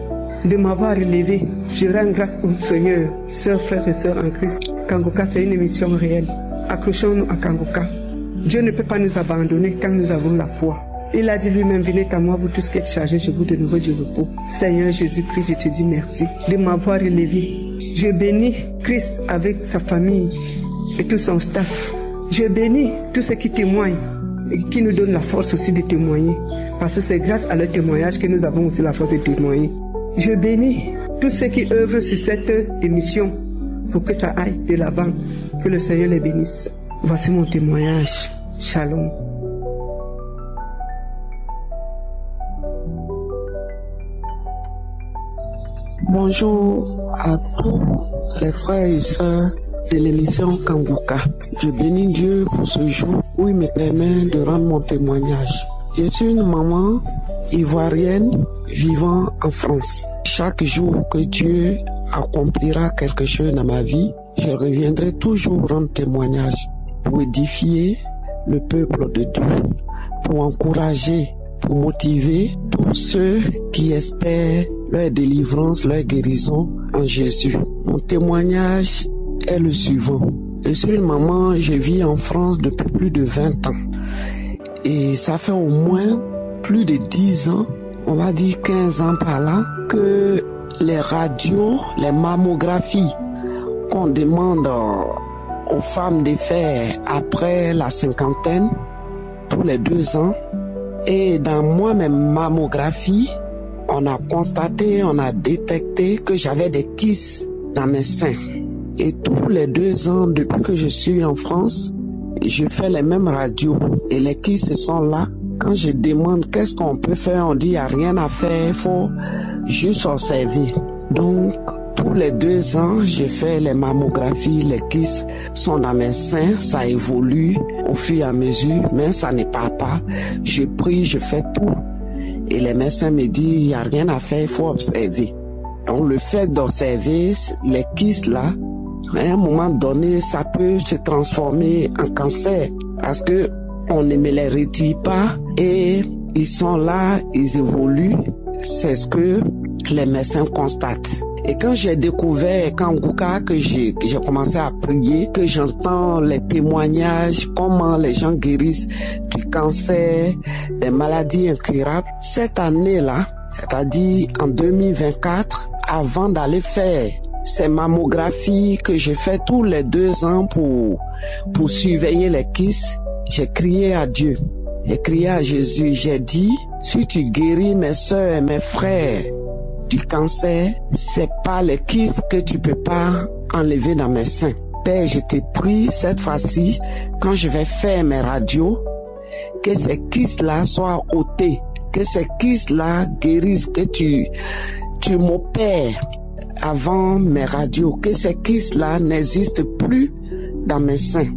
de m'avoir relevé. Je rends grâce au Seigneur, sœurs, frères et sœurs en Christ. Kangoka, c'est une émission réelle. Accrochons-nous à Kangoka. Dieu ne peut pas nous abandonner quand nous avons la foi. Il a dit lui-même, venez à moi, vous tous qui êtes chargés, je vous donnerai du repos. Seigneur Jésus-Christ, je te dis merci de m'avoir élevé. Je bénis Christ avec sa famille et tout son staff. Je bénis tous ceux qui témoignent et qui nous donnent la force aussi de témoigner. Parce que c'est grâce à leur témoignage que nous avons aussi la force de témoigner. Je bénis tous ceux qui œuvrent sur cette émission pour que ça aille de l'avant. Que le Seigneur les bénisse. Voici mon témoignage. Shalom. Bonjour à tous les frères et sœurs de l'émission Kangoka. Je bénis Dieu pour ce jour où il me permet de rendre mon témoignage. Je suis une maman ivoirienne vivant en France. Chaque jour que Dieu accomplira quelque chose dans ma vie, je reviendrai toujours rendre témoignage pour édifier le peuple de Dieu, pour encourager, pour motiver tous ceux qui espèrent leur délivrance, leur guérison en Jésus. Mon témoignage est le suivant. Je suis une maman, je vis en France depuis plus de 20 ans. Et ça fait au moins plus de 10 ans, on va dire 15 ans par là, que les radios, les mammographies qu'on demande aux femmes de faire après la cinquantaine, tous les 2 ans, et dans moi-même mammographie, on a constaté, on a détecté que j'avais des kystes dans mes seins. Et tous les 2 ans, depuis que je suis en France, je fais les mêmes radios. Et les kystes sont là. Quand je demande qu'est-ce qu'on peut faire, on dit il n'y a rien à faire, il faut juste observer. Donc, tous les 2 ans, je fais les mammographies, les kystes sont dans mes seins, ça évolue au fur et à mesure, mais ça ne part pas. Je prie, je fais tout. Et les médecins me disent, il n'y a rien à faire, il faut observer. Donc le fait d'observer les kystes là, à un moment donné, ça peut se transformer en cancer parce que on ne me les retire pas et ils sont là, ils évoluent. C'est ce que les médecins constatent. Et quand j'ai découvert Kangoka, que j'ai commencé à prier, que j'entends les témoignages, comment les gens guérissent du cancer, des maladies incurables, cette année-là, c'est-à-dire en 2024, avant d'aller faire ces mammographies que je fais tous les 2 ans pour surveiller les kystes, j'ai crié à Dieu. J'ai crié à Jésus, j'ai dit, si tu guéris mes soeurs et mes frères du cancer, c'est pas les kystes que tu peux pas enlever dans mes seins. Père, je te prie cette fois-ci, quand je vais faire mes radios, que ces kystes-là soient ôtés, que ces kystes-là guérissent, que tu tu m'opères avant mes radios, que ces kystes-là n'existent plus dans mes seins.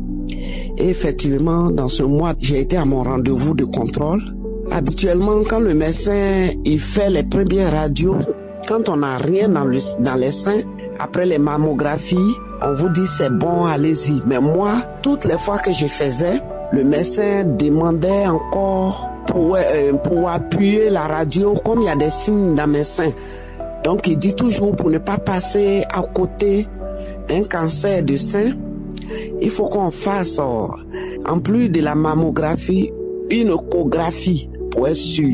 Et effectivement, dans ce mois, j'ai été à mon rendez-vous de contrôle. Habituellement, quand le médecin il fait les premières radios, quand on n'a rien dans les seins, après les mammographies, on vous dit c'est bon, allez-y. Mais moi, toutes les fois que je faisais, le médecin demandait encore pour appuyer la radio, comme il y a des signes dans mes seins. Donc il dit toujours pour ne pas passer à côté d'un cancer de sein, il faut qu'on fasse, en plus de la mammographie, une échographie pour être sûr.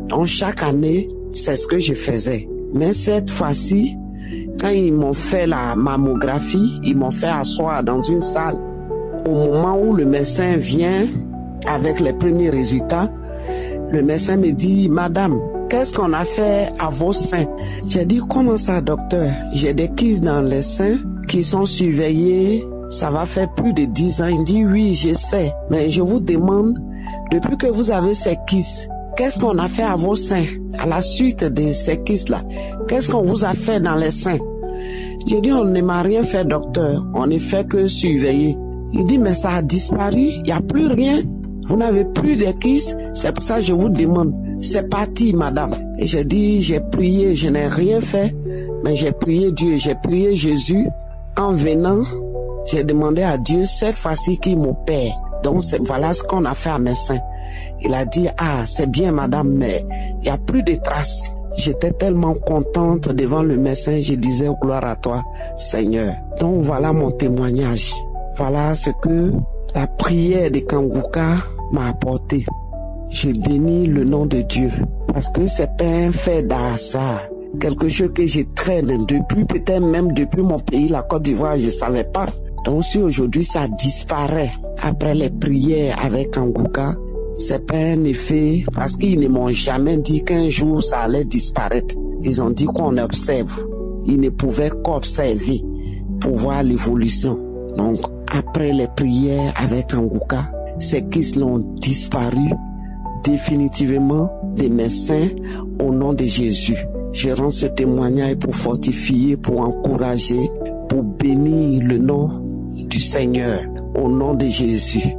Donc chaque année, c'est ce que je faisais. Mais cette fois-ci, quand ils m'ont fait la mammographie, ils m'ont fait asseoir dans une salle. Au moment où le médecin vient avec les premiers résultats, le médecin me dit, madame, qu'est-ce qu'on a fait à vos seins? J'ai dit, comment ça, docteur? J'ai des kystes dans les seins qui sont surveillés. Ça va faire plus de 10 ans. Il dit, oui, je sais. Mais je vous demande, depuis que vous avez ces kystes, qu'est-ce qu'on a fait à vos seins? À la suite de ces kystes-là, qu'est-ce qu'on vous a fait dans les seins? J'ai dit, on ne m'a rien fait, docteur. On ne fait que surveiller. Il dit, mais ça a disparu. Il n'y a plus rien. Vous n'avez plus de kystes. C'est pour ça que je vous demande. C'est parti, madame. Et j'ai dit, j'ai prié. Je n'ai rien fait. Mais j'ai prié Dieu. J'ai prié Jésus. En venant, j'ai demandé à Dieu cette fois-ci qu'il m'opère. Donc voilà ce qu'on a fait à mes seins. Il a dit, ah, c'est bien madame, mais il n'y a plus de traces. J'étais tellement contente devant le médecin, je disais, gloire à toi, Seigneur. Donc voilà mon témoignage. Voilà ce que la prière de Kanguka m'a apporté. Je bénis le nom de Dieu, parce que c'est pas un fait d'hasard. Quelque chose que je traîne depuis, peut-être même depuis mon pays, la Côte d'Ivoire, je ne savais pas. Donc si aujourd'hui ça disparaît après les prières avec Kanguka, c'est pas un effet, parce qu'ils ne m'ont jamais dit qu'un jour ça allait disparaître. Ils ont dit qu'on observe. Ils ne pouvaient qu'observer pour voir l'évolution. Donc après les prières avec Kanguka, ces kystes l'ont disparu définitivement de mes seins au nom de Jésus. Je rends ce témoignage pour fortifier, pour encourager, pour bénir le nom du Seigneur au nom de Jésus.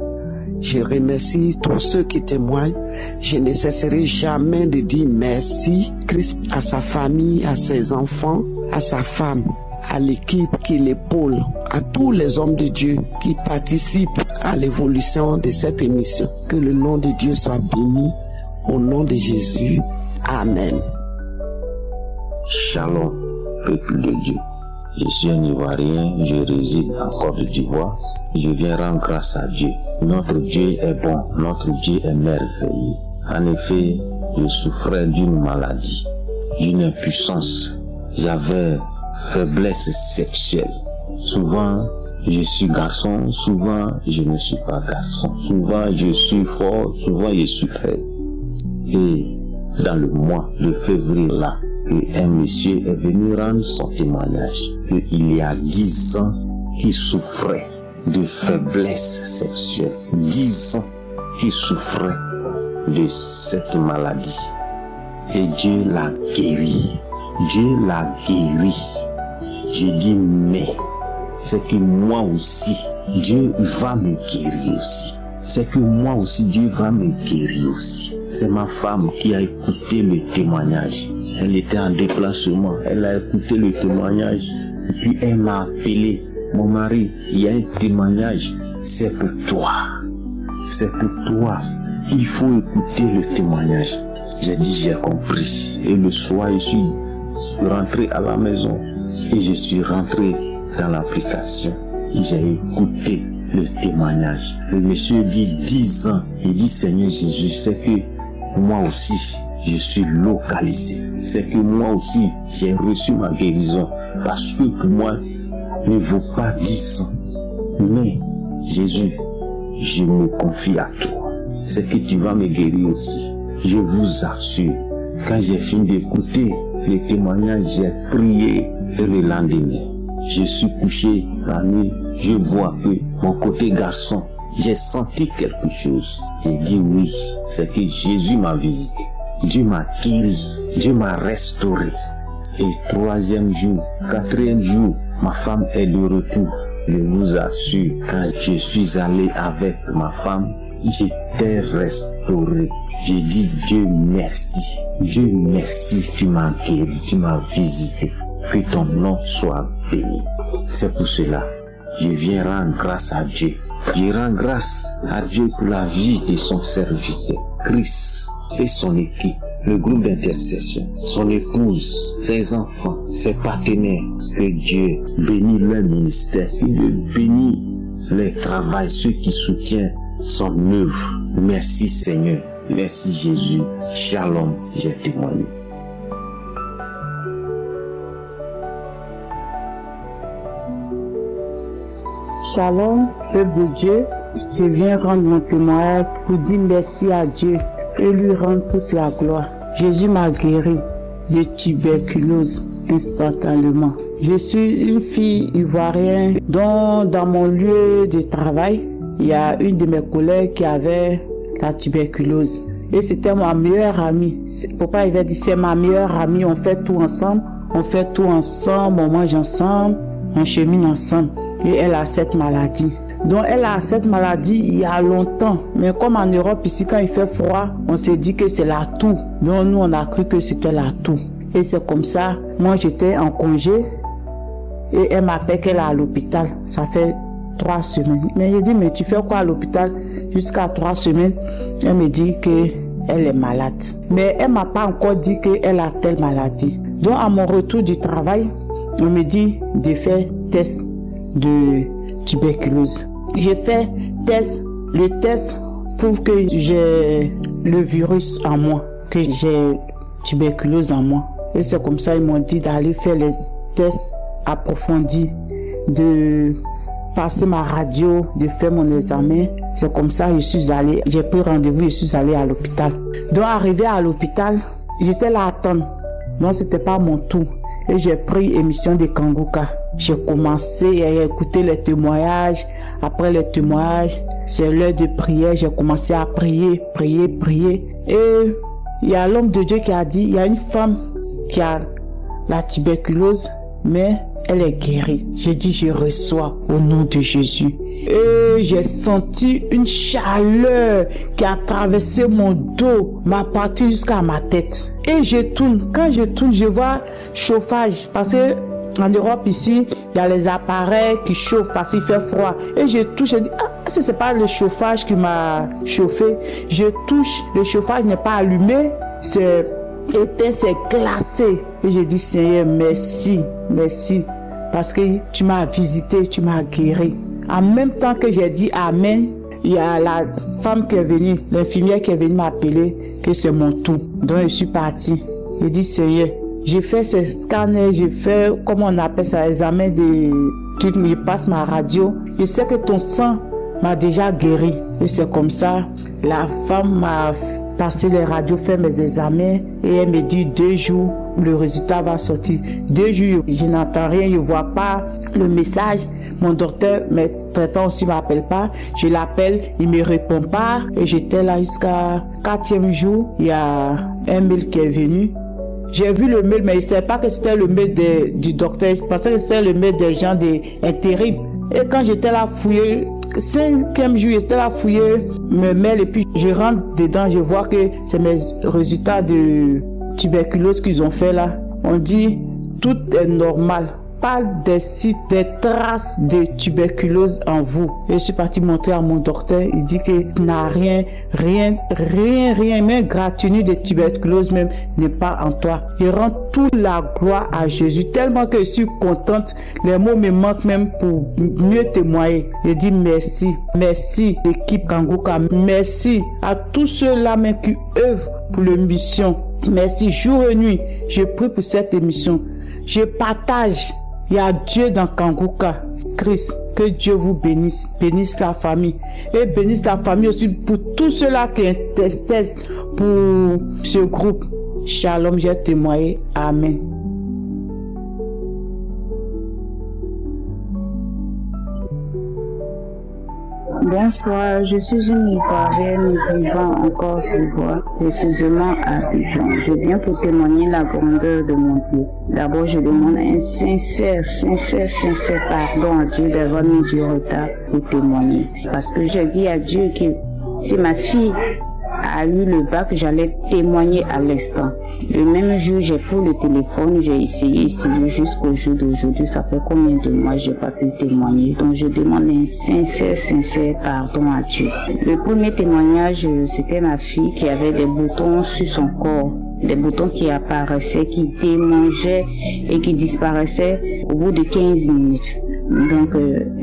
Je remercie tous ceux qui témoignent. Je ne cesserai jamais de dire merci Christ à sa famille, à ses enfants, à sa femme, à l'équipe qui l'épaule, à tous les hommes de Dieu qui participent à l'évolution de cette émission. Que le nom de Dieu soit béni au nom de Jésus. Amen. Shalom, peuple de Dieu. Je suis un Ivoirien, je réside en Côte d'Ivoire. Je viens rendre grâce à Dieu. Notre Dieu est bon, notre Dieu est merveilleux. En effet, je souffrais d'une maladie, d'une impuissance. J'avais faiblesse sexuelle. Souvent, je suis garçon, souvent, je ne suis pas garçon. Souvent, je suis fort, souvent, je suis faible. Et dans le mois de février là, un monsieur est venu rendre son témoignage qu'il y a 10 ans qu'il souffrait de faiblesse sexuelle. 10 ans qu'il souffrait de cette maladie. Et Dieu l'a guéri. Dieu l'a guéri. J'ai dit mais c'est que moi aussi, Dieu va me guérir aussi. C'est que moi aussi, Dieu va me guérir aussi. C'est ma femme qui a écouté le témoignage. Elle était en déplacement, elle a écouté le témoignage. Et puis elle m'a appelé. Mon mari, il y a un témoignage. C'est pour toi. C'est pour toi. Il faut écouter le témoignage. J'ai dit, j'ai compris. Et le soir, je suis rentré à la maison. Et je suis rentré dans l'application. J'ai écouté le témoignage. Le monsieur dit 10 ans. Il dit, Seigneur Jésus, c'est que moi aussi, je suis localisé. C'est que moi aussi, j'ai reçu ma guérison. Parce que pour moi, ne vaut pas 10 ans. Mais, Jésus, je me confie à toi. C'est que tu vas me guérir aussi. Je vous assure, quand j'ai fini d'écouter les témoignages, j'ai prié et le lendemain, je suis couché la nuit, je vois que mon côté garçon, j'ai senti quelque chose. J'ai dit oui, c'est que Jésus m'a visité. Dieu m'a guéri, Dieu m'a restauré. Et 3e jour, 4e jour, ma femme est de retour. Je vous assure, quand je suis allé avec ma femme, j'étais restauré. J'ai dit Dieu merci. Dieu merci, tu m'as guéri, tu m'as visité. Que ton nom soit béni. C'est pour cela, je viens rendre grâce à Dieu. Je rends grâce à Dieu pour la vie de son serviteur, Christ, et son équipe, le groupe d'intercession, son épouse, ses enfants, ses partenaires. Que Dieu bénisse leur ministère, que Dieu bénisse les travail, ceux qui soutiennent son œuvre. Merci Seigneur, merci Jésus, shalom, j'ai témoigné. Shalom, peuple de Dieu, je viens rendre mon témoignage pour dire merci à Dieu et lui rendre toute la gloire. Jésus m'a guéri de tuberculose instantanément. Je suis une fille ivoirienne dont dans mon lieu de travail, il y a une de mes collègues qui avait la tuberculose. Et c'était ma meilleure amie. Papa il avait dit c'est ma meilleure amie, on fait tout ensemble. On mange ensemble, on chemine ensemble. Et elle a cette maladie. Donc elle a cette maladie il y a longtemps. Mais comme en Europe ici quand il fait froid, on s'est dit que c'est la toux. Donc nous on a cru que c'était la toux. Et c'est comme ça, moi j'étais en congé. Et elle m'appelle qu'elle est à l'hôpital. Ça fait 3 semaines. Mais j'ai dit mais tu fais quoi à l'hôpital jusqu'à 3 semaines? Elle me dit qu'elle est malade. Mais elle m'a pas encore dit qu'elle a telle maladie. Donc à mon retour du travail, on me dit de faire test de tuberculose. J'ai fait test. Le test prouve que j'ai le virus en moi, que j'ai tuberculose en moi. Et c'est comme ça ils m'ont dit d'aller faire les tests approfondis, de passer ma radio, de faire mon examen. C'est comme ça que je suis allé. J'ai pris rendez-vous, je suis allé à l'hôpital. Donc arrivé à l'hôpital, j'étais là à attendre. Donc c'était pas mon tour. Et j'ai pris émission de Kanguka. J'ai commencé à écouter les témoignages. Après les témoignages, c'est l'heure de prière. J'ai commencé à prier. Et il y a l'homme de Dieu qui a dit, il y a une femme qui a la tuberculose, mais elle est guérie. J'ai dit, je reçois au nom de Jésus. Et j'ai senti une chaleur qui a traversé mon dos, m'a parti jusqu'à ma tête. Et je tourne. Quand je tourne, je vois chauffage. Parce que en Europe ici, il y a les appareils qui chauffent parce qu'il fait froid. Et je touche, je dis, c'est pas le chauffage qui m'a chauffé. Je touche, le chauffage n'est pas allumé, c'est éteint, c'est glacé. Et je dis, Seigneur, merci. Parce que tu m'as visité, tu m'as guéri. En même temps que j'ai dit Amen, il y a la femme qui est venue, l'infirmière qui est venue m'appeler que c'est mon tour. Donc je suis partie. Je dis Seigneur, j'ai fait ce scanner, j'ai fait, comment on appelle ça, examen de trucs, je passe ma radio. Je sais que ton sang m'a déjà guéri. Et c'est comme ça, la femme m'a passé les radios, fait mes examens et elle me dit 2 jours, le résultat va sortir. 2 jours, je n'entends rien, je ne vois pas le message. Mon docteur, mes traitants aussi ne m'appellent pas. Je l'appelle, il ne me répond pas. Et j'étais là jusqu'à 4e jour. Il y a un mail qui est venu. J'ai vu le mail, mais je ne savais pas que c'était le mail du docteur. Je pensais que c'était le mail des gens d'intérim. Et quand j'étais là fouillé, 5e jour, j'étais là fouillé mes mails et puis je rentre dedans, je vois que c'est mes résultats de tuberculose qu'ils ont fait là. On dit tout est normal. Pas des traces de tuberculose en vous. Je suis parti montrer à mon docteur. Il dit qu'il n'a rien, même gratinure de tuberculose même n'est pas en toi. Il rend toute la gloire à Jésus. Tellement que je suis contente. Les mots me manquent même pour mieux témoigner. Je dis merci. Merci l'équipe Kanguka. Merci à tous ceux-là même qui œuvrent pour l'émission. Merci jour et nuit. Je prie pour cette émission. Je partage. Il y a Dieu dans Kanguka. Christ, que Dieu vous bénisse. Bénisse la famille. Et bénisse la famille aussi pour tous ceux-là qui intercèdent pour ce groupe. Shalom, j'ai témoigné. Amen. Bonsoir, je suis une Ivoirienne vivant en Côte d'Ivoire, précisément à Abidjan. Je viens pour témoigner la grandeur de mon Dieu. D'abord, je demande un sincère pardon à Dieu d'avoir mis du retard pour témoigner. Parce que j'ai dit à Dieu que si ma fille a eu le bac, j'allais témoigner à l'instant. Le même jour, j'ai pris le téléphone, j'ai essayé jusqu'au jour d'aujourd'hui. Ça fait combien de mois j'ai pas pu témoigner. Donc je demande un sincère pardon à Dieu. Le premier témoignage, c'était ma fille qui avait des boutons sur son corps. Des boutons qui apparaissaient, qui démangeaient et qui disparaissaient au bout de 15 minutes. Donc,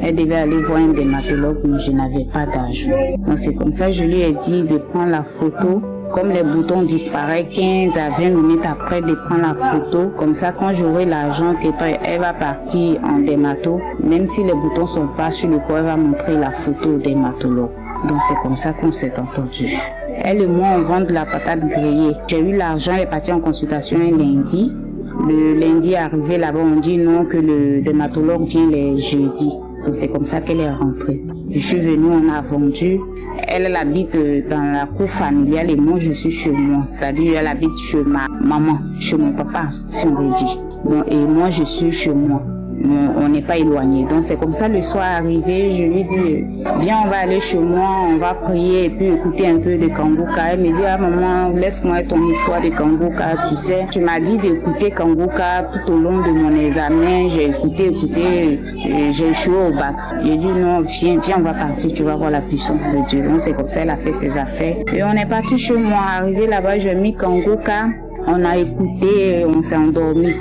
elle devait aller voir un dermatologue, mais je n'avais pas d'argent. Donc, c'est comme ça que je lui ai dit de prendre la photo. Comme les boutons disparaissent 15 à 20 minutes après de prendre la photo, comme ça, quand j'aurai l'argent, elle va partir en dermato. Même si les boutons sont pas sur le corps, elle va montrer la photo au dermatologue. Donc, c'est comme ça qu'on s'est entendu. Elle et moi, on vend de la patate grillée. J'ai eu l'argent, elle est partie en consultation un lundi. Le lundi arrivé là-bas, on dit non, que le dermatologue vient les jeudis. Donc c'est comme ça qu'elle est rentrée. Je suis venue, on a vendu. Elle habite dans la cour familiale et moi je suis chez moi. C'est-à-dire elle habite chez ma maman, chez mon papa, si on veut dire. Donc, et moi je suis chez moi. On n'est pas éloigné. Donc c'est comme ça le soir arrivé, je lui dis viens, on va aller chez moi, on va prier et puis écouter un peu de Kanguka. Elle me dit maman, laisse-moi ton histoire de Kanguka, tu sais. Tu m'as dit d'écouter Kanguka tout au long de mon examen, j'ai écouté, j'ai échoué au bac. J'ai dit non, viens, on va partir, tu vas voir la puissance de Dieu. Donc c'est comme ça, elle a fait ses affaires. Et on est parti chez moi, arrivé là-bas, j'ai mis Kanguka. On a écouté, on s'est endormi.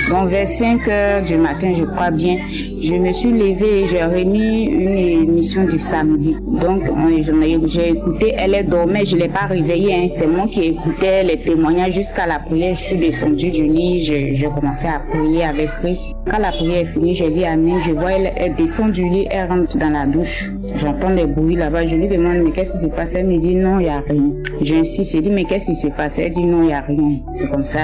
Donc vers 5 heures du matin, je crois bien, je me suis levée et j'ai remis une émission du samedi. Donc j'ai écouté, elle dormait, je ne l'ai pas réveillée. C'est moi qui écoutais les témoignages jusqu'à la prière. Je suis descendue du lit, j'ai commencé à prier avec Christ. Quand la prière est finie, j'ai dit amen. Je vois elle descend du lit, elle rentre dans la douche. J'entends des bruits là-bas. Je lui demande mais qu'est-ce qui se passe? Elle me dit non, il n'y a rien. J'insiste, j'ai dit mais qu'est-ce qui se passe? Elle dit non, il n'y a rien. C'est comme ça,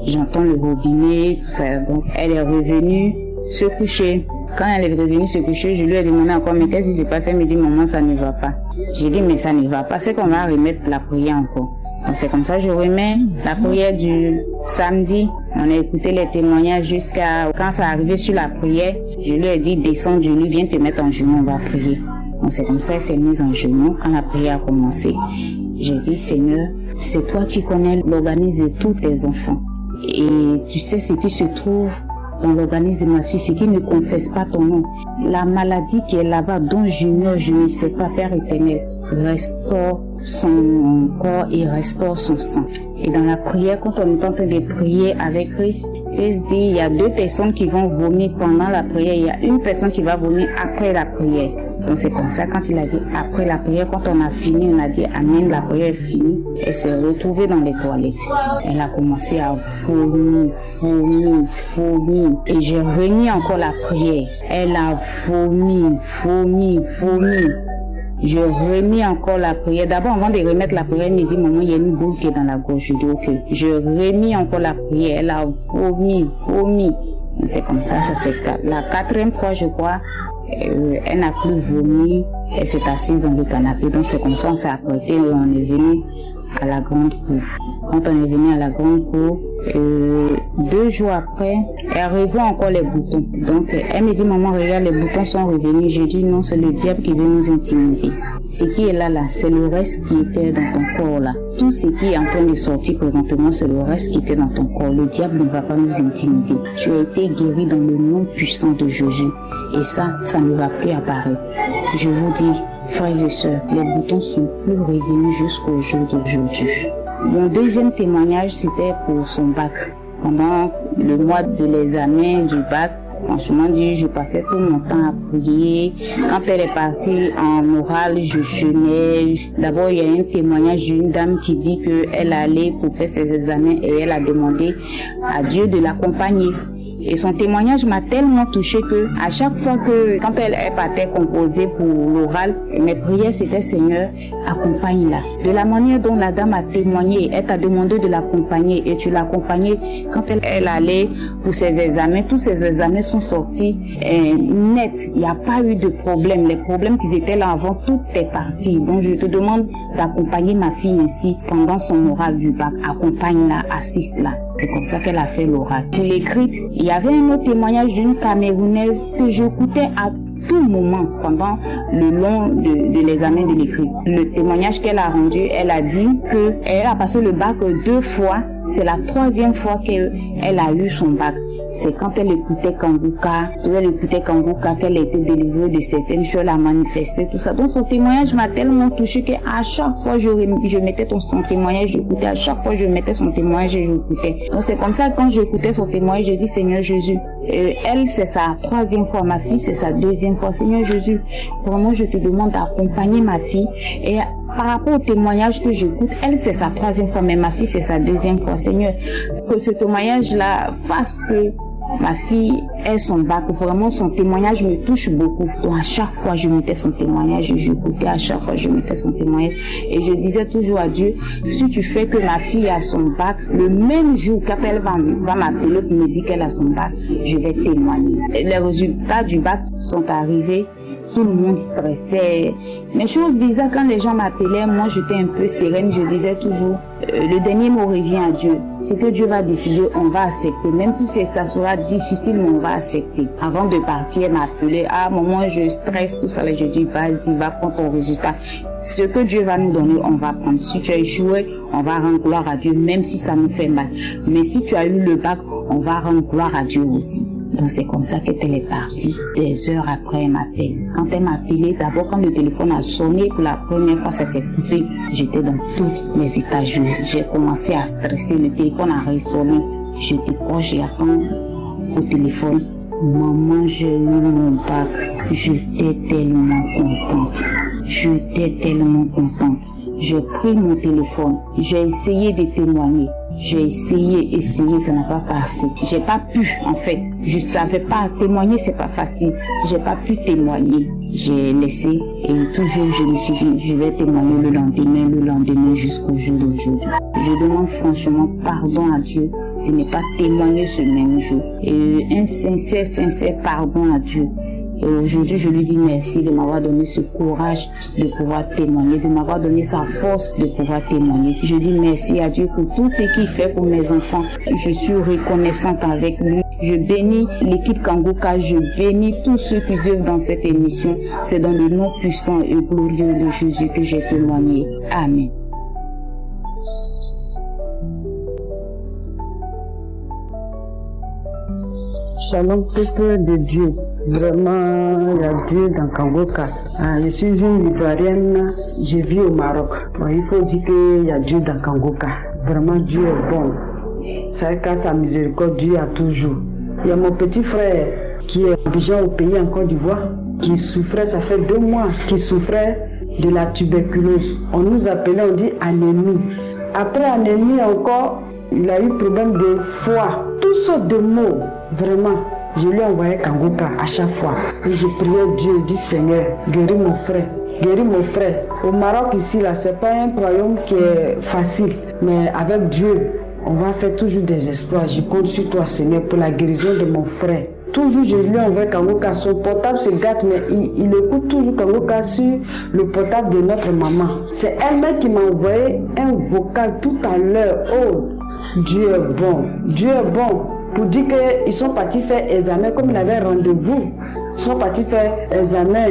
j'entends le robinet, tout ça. Donc, elle est revenue se coucher. Quand elle est revenue se coucher, je lui ai demandé encore, mais qu'est-ce qui se passe? Elle me dit, maman, ça ne va pas. J'ai dit, mais ça ne va pas. C'est qu'on va remettre la prière encore. Donc, c'est comme ça, je remets la prière du samedi. On a écouté les témoignages jusqu'à quand ça arrivait sur la prière. Je lui ai dit, descends du lit, viens te mettre en genoux, on va prier. Donc, c'est comme ça, elle s'est mise en genoux quand la prière a commencé. J'ai dit, Seigneur, c'est toi qui connais l'organisme de tous tes enfants. Et tu sais ce qui se trouve dans l'organisme de ma fille, ce qui ne confesse pas ton nom. La maladie qui est là-bas, dont j'ignore, je ne sais pas, Père éternel, restaure son corps et restaure son sang. Et dans la prière, quand on est en train de prier avec Christ, Christ dit, il y a 2 personnes qui vont vomir pendant la prière, il y a une personne qui va vomir après la prière. Donc c'est comme ça, quand il a dit après la prière, quand on a fini, on a dit amen, la prière est finie. Elle s'est retrouvée dans les toilettes. Elle a commencé à vomir. Et j'ai remis encore la prière. Elle a vomi. Je remis encore la prière. D'abord, avant de remettre la prière, elle me dit, maman, il y a une boule qui est dans la gorge. Je dis, ok. Je remis encore la prière. Elle a vomi. C'est comme ça, c'est la 4e fois, je crois. Elle n'a plus vomi. Elle s'est assise dans le canapé. Donc, c'est comme ça, on s'est apprêté et on est venu à la grande cour. Quand on est venu à la grande cour, 2 jours après, elle revoit encore les boutons. Donc, elle me dit, maman, regarde, les boutons sont revenus. Je dis, non, c'est le diable qui veut nous intimider. Ce qui est là, c'est le reste qui était dans ton corps là. Tout ce qui est en train de sortir présentement, c'est le reste qui était dans ton corps. Le diable ne va pas nous intimider. Tu as été guéri dans le nom puissant de Jésus. Et ça ne va plus apparaître. Je vous dis, frères et sœurs, les boutons sont plus revenus jusqu'au jour d'aujourd'hui. Mon deuxième témoignage, c'était pour son bac. Pendant le mois de l'examen du bac, franchement dit, je passais tout mon temps à prier. Quand elle est partie en oral, je jeûnais. D'abord, il y a un témoignage d'une dame qui dit qu'elle allait pour faire ses examens et elle a demandé à Dieu de l'accompagner. Et son témoignage m'a tellement touché que à chaque fois que, quand elle partait composer pour l'oral, mes prières c'était Seigneur, accompagne-la. De la manière dont la dame a témoigné, elle t'a demandé de l'accompagner et tu l'as accompagnée quand elle allait pour ses examens. Tous ses examens sont sortis nets. Il n'y a pas eu de problème. Les problèmes qui étaient là avant, tout est parti. Donc je te demande d'accompagner ma fille ainsi pendant son oral du bac. Accompagne-la, assiste-la. C'est comme ça qu'elle a fait l'oral. Pour l'écrite, il y avait un autre témoignage d'une Camerounaise que j'écoutais à tout moment pendant le long de l'examen de l'écrit. Le témoignage qu'elle a rendu, elle a dit qu'elle a passé le bac 2 fois. C'est la 3e fois qu'elle a eu son bac. C'est quand elle écoutait Kanguka, qu'elle a été délivrée de certaines choses, elle a manifesté, tout ça. Donc son témoignage m'a tellement touché qu'à chaque fois je mettais son témoignage, j'écoutais. À chaque fois je mettais son témoignage et j'écoutais. Donc c'est comme ça que quand j'écoutais son témoignage, je dis Seigneur Jésus, elle c'est sa 3e fois, ma fille c'est sa 2e fois. Seigneur Jésus, vraiment je te demande d'accompagner ma fille et par rapport au témoignage que j'écoute, elle c'est sa 3e fois, mais ma fille c'est sa 2e fois. Seigneur, que ce témoignage-là fasse que ma fille ait son bac. Vraiment, son témoignage me touche beaucoup. Donc, à chaque fois, je mettais son témoignage et j'écoutais. À chaque fois, je mettais son témoignage. Et je disais toujours à Dieu, si tu fais que ma fille a son bac, le même jour, quand elle va m'appeler pour me dire qu'elle a son bac, je vais témoigner. Et les résultats du bac sont arrivés. Tout le monde stressait. Mais chose bizarre, quand les gens m'appelaient, moi j'étais un peu sereine, je disais toujours, le dernier mot revient à Dieu. Ce que Dieu va décider, on va accepter. Même si ça sera difficile, mais on va accepter. Avant de partir, elle m'appelait, maman, je stresse, tout ça. Je dis, vas-y, va prendre ton résultat. Ce que Dieu va nous donner, on va prendre. Si tu as échoué, on va rendre gloire à Dieu, même si ça nous fait mal. Mais si tu as eu le bac, on va rendre gloire à Dieu aussi. Donc c'est comme ça qu'elle est partie. Des heures après, elle m'appelle. Quand elle m'a appelé, d'abord quand le téléphone a sonné pour la première fois, ça s'est coupé. J'étais dans tous mes états. J'ai commencé à stresser. Le téléphone a résonné. Je décroche, j'attends au téléphone. Maman, j'ai eu mon bac. J'étais tellement contente. J'ai pris mon téléphone. J'ai essayé de témoigner. J'ai essayé, ça n'a pas passé. J'ai pas pu, en fait. Je savais pas témoigner, c'est pas facile. J'ai pas pu témoigner. J'ai laissé et toujours je me suis dit, je vais témoigner le lendemain jusqu'au jour d'aujourd'hui. Je demande franchement pardon à Dieu de ne pas témoigner ce même jour. Et un sincère pardon à Dieu. Et aujourd'hui, je lui dis merci de m'avoir donné ce courage de pouvoir témoigner, de m'avoir donné sa force de pouvoir témoigner. Je dis merci à Dieu pour tout ce qu'il fait pour mes enfants. Je suis reconnaissante avec lui. Je bénis l'équipe Kanguka, je bénis tous ceux qui œuvrent dans cette émission. C'est dans le nom puissant et glorieux de Jésus que j'ai témoigné. Amen. Shalom, peuple de Dieu. Vraiment, il y a Dieu dans Kanguka. Je suis une Ivoirienne, je vis au Maroc. Il faut dire qu'il y a Dieu dans Kanguka. Vraiment, Dieu est bon. C'est qu'à sa miséricorde, Dieu a toujours. Il y a mon petit frère qui est Abidjan au pays en Côte d'Ivoire, qui souffrait, ça fait 2 mois, qui souffrait de la tuberculose. On nous appelait, on dit anémie. Après anémie encore, il a eu problème de foie. Toutes sortes de maux, vraiment. Je lui envoyais Kanguka à chaque fois. Et je priais Dieu, je dis Seigneur, guéris mon frère. Guéris mon frère. Au Maroc ici, là, c'est pas un royaume qui est facile. Mais avec Dieu, on va faire toujours des exploits. Je compte sur toi, Seigneur, pour la guérison de mon frère. Toujours, je lui envoie Kanguka. Son portable se gâte, mais il écoute toujours Kanguka sur le portable de notre maman. C'est elle-même qui m'a envoyé un vocal tout à l'heure. Oh, Dieu est bon. Dieu est bon. Pour dire qu'ils sont partis faire examen, comme ils avaient rendez-vous. Ils sont partis faire examen.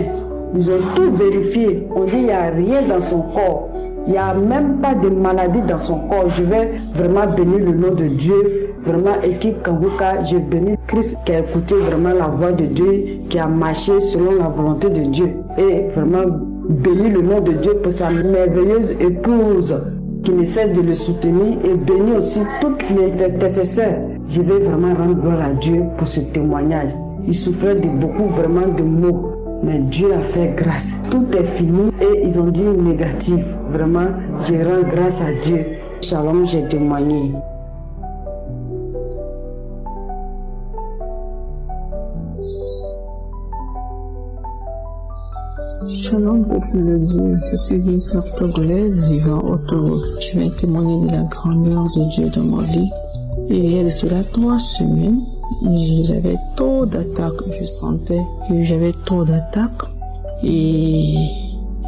Ils ont tout vérifié. On dit qu'il n'y a rien dans son corps. Il n'y a même pas de maladie dans son corps. Je vais vraiment bénir le nom de Dieu. Vraiment, équipe Kanguka, je bénis Christ qui a écouté vraiment la voix de Dieu, qui a marché selon la volonté de Dieu. Et vraiment, bénir le nom de Dieu pour sa merveilleuse épouse qui ne cesse de le soutenir, et bénir aussi toutes les intercesseurs. Je vais vraiment rendre gloire à Dieu pour ce témoignage. Il souffrait de beaucoup vraiment de maux, mais Dieu a fait grâce. Tout est fini et ils ont dit négatif. Vraiment, je rends grâce à Dieu. Shalom, j'ai témoigné. Shalom, peuple de Dieu. Je suis une sœur togolaise vivant au Togo. Je vais témoigner de la grandeur de Dieu dans ma vie. Et il y a de cela 3 semaines, j'avais trop d'attaques. Je sentais que j'avais trop d'attaques. Et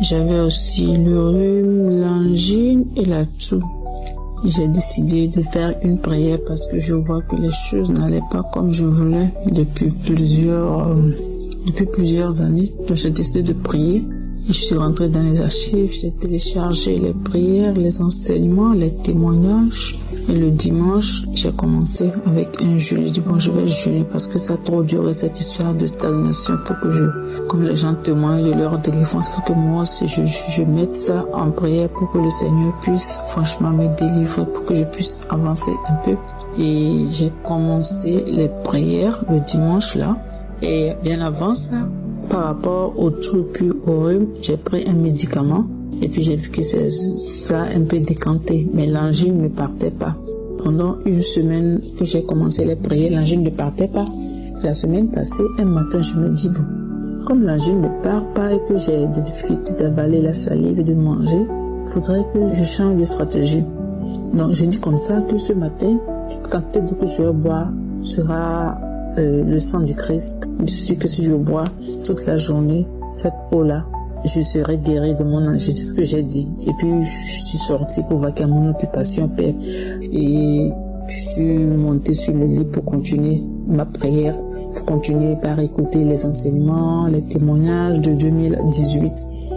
j'avais aussi le rhume, l'angine et la toux. J'ai décidé de faire une prière parce que je vois que les choses n'allaient pas comme je voulais depuis plusieurs années. Donc j'ai décidé de prier. Je suis rentrée dans les archives, j'ai téléchargé les prières, les enseignements, les témoignages. Et le dimanche, j'ai commencé avec un jeûne. Je dis bon, je vais jeûner parce que ça a trop duré cette histoire de stagnation. Faut que comme les gens témoignent de leur délivrance, faut que moi aussi je mette ça en prière pour que le Seigneur puisse franchement me délivrer, pour que je puisse avancer un peu. Et j'ai commencé les prières le dimanche là. Et bien avant ça, par rapport au toux puis au rhume, j'ai pris un médicament et puis j'ai vu que ça a un peu décanté, mais l'angine ne partait pas. Pendant une semaine que j'ai commencé les prières, l'angine ne partait pas. La semaine passée, un matin, je me dis bon, comme l'angine ne part pas et que j'ai des difficultés d'avaler la salive et de manger, il faudrait que je change de stratégie. Donc j'ai dit comme ça que ce matin, toute quantité d'eau que je vais boire sera le sang du Christ. Je suis que si je bois toute la journée cette eau-là, je serai guéri de mon angine. C'est ce que j'ai dit. Et puis je suis sortie pour vaquer à mon occupation, Père. Et je suis montée sur le lit pour continuer ma prière, pour continuer par écouter les enseignements, les témoignages de 2018.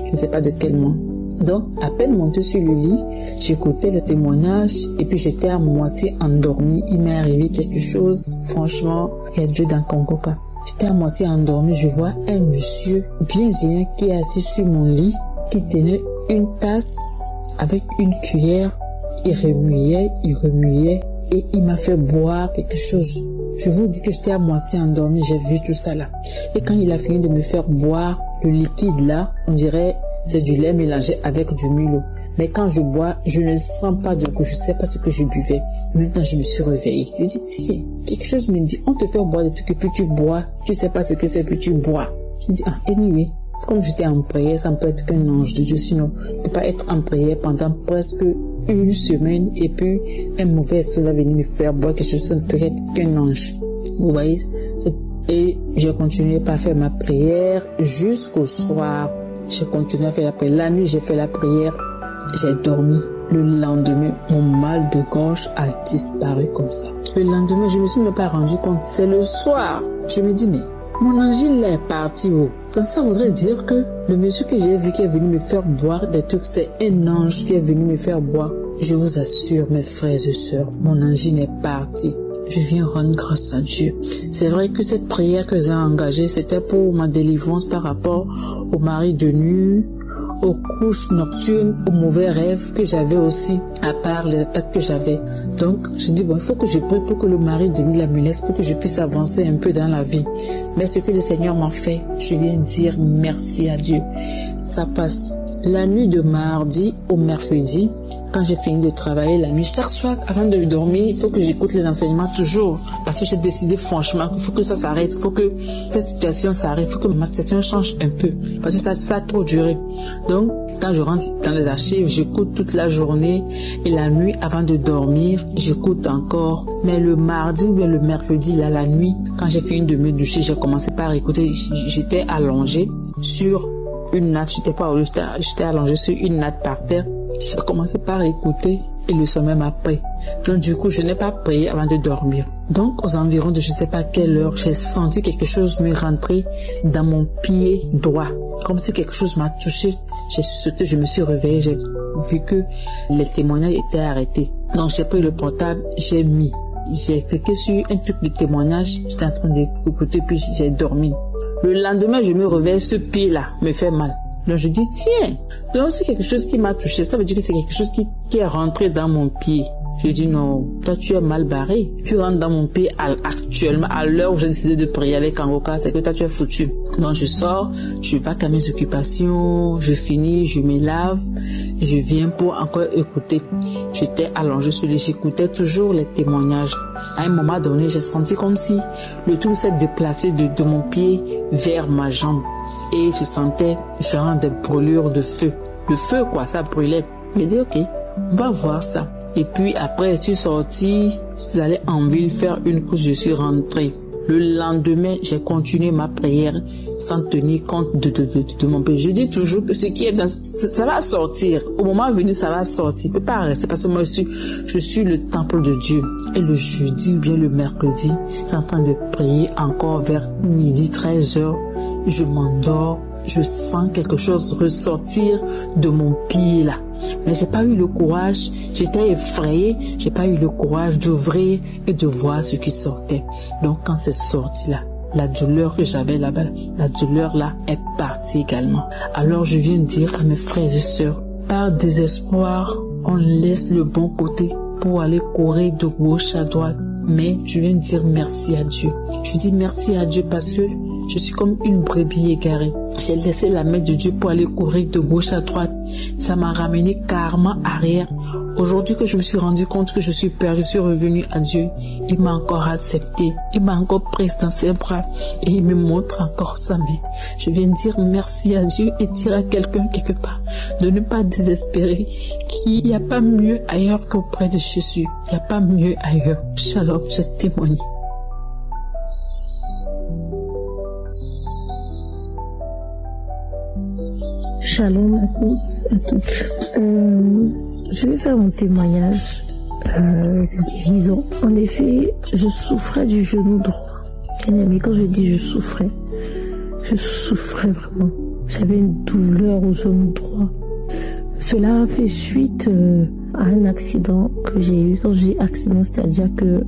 Je ne sais pas de quel mois. Donc, à peine montée sur le lit, j'écoutais les témoignages et puis j'étais à moitié endormie. Il m'est arrivé quelque chose, franchement, il y a Dieu dans Kangoka. J'étais à moitié endormie, je vois un monsieur bien géant qui est assis sur mon lit, qui tenait une tasse avec une cuillère. Il remuait et il m'a fait boire quelque chose. Je vous dis que j'étais à moitié endormie, j'ai vu tout ça là. Et quand il a fini de me faire boire le liquide là, on dirait c'est du lait mélangé avec du Milo. Mais quand je bois, je ne sens pas de goût, je ne sais pas ce que je buvais. Maintenant, je me suis réveillée. Je dis, tiens, quelque chose me dit, on te fait boire des trucs et puis tu bois. Tu ne sais pas ce que c'est, puis tu bois. Je dis, anyway, comme j'étais en prière, ça ne peut être qu'un ange de Dieu, sinon, je ne peux pas être en prière pendant presque une semaine et puis un mauvais esprit va venir me faire boire quelque chose, ça ne peut être qu'un ange. Vous voyez? Et j'ai continué par faire ma prière jusqu'au soir. J'ai continué à faire la prière. La nuit, j'ai fait la prière. J'ai dormi. Le lendemain, mon mal de gorge a disparu comme ça. Le lendemain, je me suis même pas rendu compte. C'est le soir. Je me dis, mais mon angine là est parti où? Donc ça voudrait dire que le monsieur que j'ai vu qui est venu me faire boire des trucs, c'est un ange qui est venu me faire boire. Je vous assure, mes frères et sœurs, mon angine est parti. Je viens rendre grâce à Dieu. C'est vrai que cette prière que j'ai engagée, c'était pour ma délivrance par rapport au mari de nuit, aux couches nocturnes, aux mauvais rêves que j'avais aussi, à part les attaques que j'avais. Donc, je dis, bon, il faut que je prie pour que le mari de nuit la me laisse, pour que je puisse avancer un peu dans la vie. Mais ce que le Seigneur m'a fait, je viens dire merci à Dieu. Ça passe. La nuit de mardi au mercredi, quand j'ai fini de travailler la nuit, chaque soir, avant de dormir, il faut que j'écoute les enseignements toujours. Parce que j'ai décidé franchement qu'il faut que ça s'arrête. Il faut que cette situation s'arrête. Il faut que ma situation change un peu. Parce que ça a trop duré. Donc, quand je rentre dans les archives, j'écoute toute la journée. Et la nuit, avant de dormir, j'écoute encore. Mais le mardi ou bien le mercredi, là, la nuit, quand j'ai fini de me doucher, j'ai commencé par écouter. J'étais allongée sur une natte. J'étais allongée sur une natte par terre. J'ai commencé par écouter et le sommeil m'a pris. Donc du coup, je n'ai pas prié avant de dormir. Donc aux environs de je ne sais pas quelle heure, j'ai senti quelque chose me rentrer dans mon pied droit. Comme si quelque chose m'a touché. J'ai sauté, je me suis réveillée, j'ai vu que les témoignages étaient arrêtés. Donc j'ai pris le portable, j'ai cliqué sur un truc de témoignage. J'étais en train d'écouter puis j'ai dormi. Le lendemain, je me réveille, ce pied-là me fait mal. Donc je dis, tiens, donc c'est quelque chose qui m'a touché. Ça veut dire que c'est quelque chose qui est rentré dans mon pied. Je dis non, toi tu es mal barré. Tu rentres dans mon pays actuellement, à l'heure où j'ai décidé de prier avec Kangoka, c'est que toi tu es foutu. Donc je sors, je vais à mes occupations, je finis, je me lave, je viens pour encore écouter. J'étais allongée sur les, j'écoutais toujours les témoignages. À un moment donné, j'ai senti comme si le tout s'est déplacé de mon pied vers ma jambe. Et je sentais genre des brûlures de feu. Le feu quoi, ça brûlait. J'ai dit ok, on va voir ça. Et puis après, je suis sortie, je suis allée en ville faire une course, je suis rentrée. Le lendemain, j'ai continué ma prière sans tenir compte de mon péché. Je dis toujours que ce qui est dans, ça va sortir. Au moment venu, ça va sortir. Je ne peux pas rester parce que moi, je suis le temple de Dieu. Et le jeudi ou bien le mercredi, je suis en train de prier encore vers midi, 13h. Je m'endors. Je sens quelque chose ressortir de mon pied là. Mais j'ai pas eu le courage, j'étais effrayée, j'ai pas eu le courage d'ouvrir et de voir ce qui sortait. Donc quand c'est sorti là, la douleur que j'avais là-bas, la douleur là est partie également. Alors je viens dire à mes frères et sœurs, par désespoir, on laisse le bon côté pour aller courir de gauche à droite. Mais je viens dire merci à Dieu. Je dis merci à Dieu parce que je suis comme une brebis égarée. J'ai laissé la main de Dieu pour aller courir de gauche à droite. Ça m'a ramené carrément arrière. Aujourd'hui que je me suis rendu compte que je suis perdu, je suis revenu à Dieu. Il m'a encore accepté. Il m'a encore pris dans ses bras. Et il me montre encore sa main. Je viens dire merci à Dieu et dire à quelqu'un quelque part de ne pas désespérer. Qu'il n'y a pas mieux ailleurs qu'auprès de Jésus. Il n'y a pas mieux ailleurs. Shalom, j'ai témoigné. Shalom à tous, à toutes. Je vais faire mon témoignage de guérison. En effet, je souffrais du genou droit. Bien aimé, quand je dis je souffrais vraiment. J'avais une douleur au genou droit. Cela a fait suite à un accident que j'ai eu. Quand je dis accident, c'est-à-dire que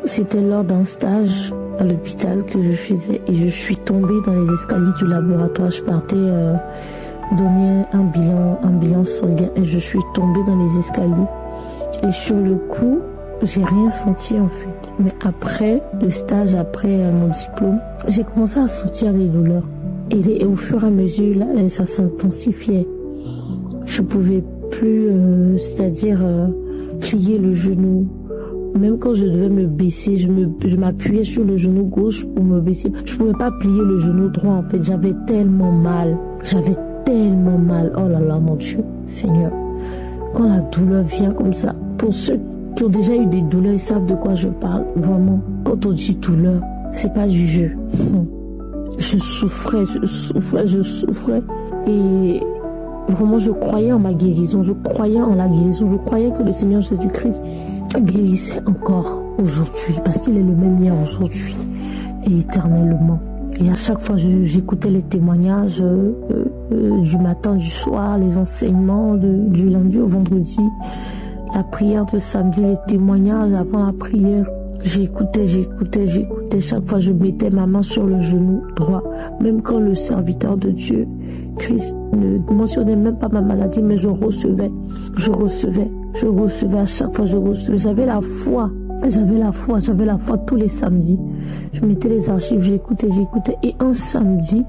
c'était lors d'un stage à l'hôpital que je faisais et je suis tombée dans les escaliers du laboratoire. Je partais donner un bilan sanguin et je suis tombée dans les escaliers. Et sur le coup, j'ai rien senti en fait. Mais après le stage, après mon diplôme, j'ai commencé à sentir des douleurs. Et au fur et à mesure, là, ça s'intensifiait. Je pouvais plus, c'est-à-dire plier le genou. Même quand je devais me baisser, je m'appuyais sur le genou gauche pour me baisser. Je pouvais pas plier le genou droit en fait. J'avais tellement mal. Oh là là, mon Dieu, Seigneur. Quand la douleur vient comme ça, pour ceux qui ont déjà eu des douleurs, ils savent de quoi je parle. Vraiment, quand on dit douleur, c'est pas du jeu. Je souffrais. Et vraiment, je croyais en ma guérison. Je croyais en la guérison. Je croyais que le Seigneur Jésus-Christ guérissait encore aujourd'hui. Parce qu'il est le même hier, aujourd'hui et éternellement. Et à chaque fois, j'écoutais les témoignages du matin, du soir, les enseignements du lundi au vendredi, la prière de samedi, les témoignages avant la prière. J'écoutais. Chaque fois, je mettais ma main sur le genou droit. Même quand le serviteur de Dieu, Christ, ne mentionnait même pas ma maladie, mais je recevais. À chaque fois, je recevais. J'avais la foi tous les samedis. Je mettais les archives, j'écoutais. Et un samedi,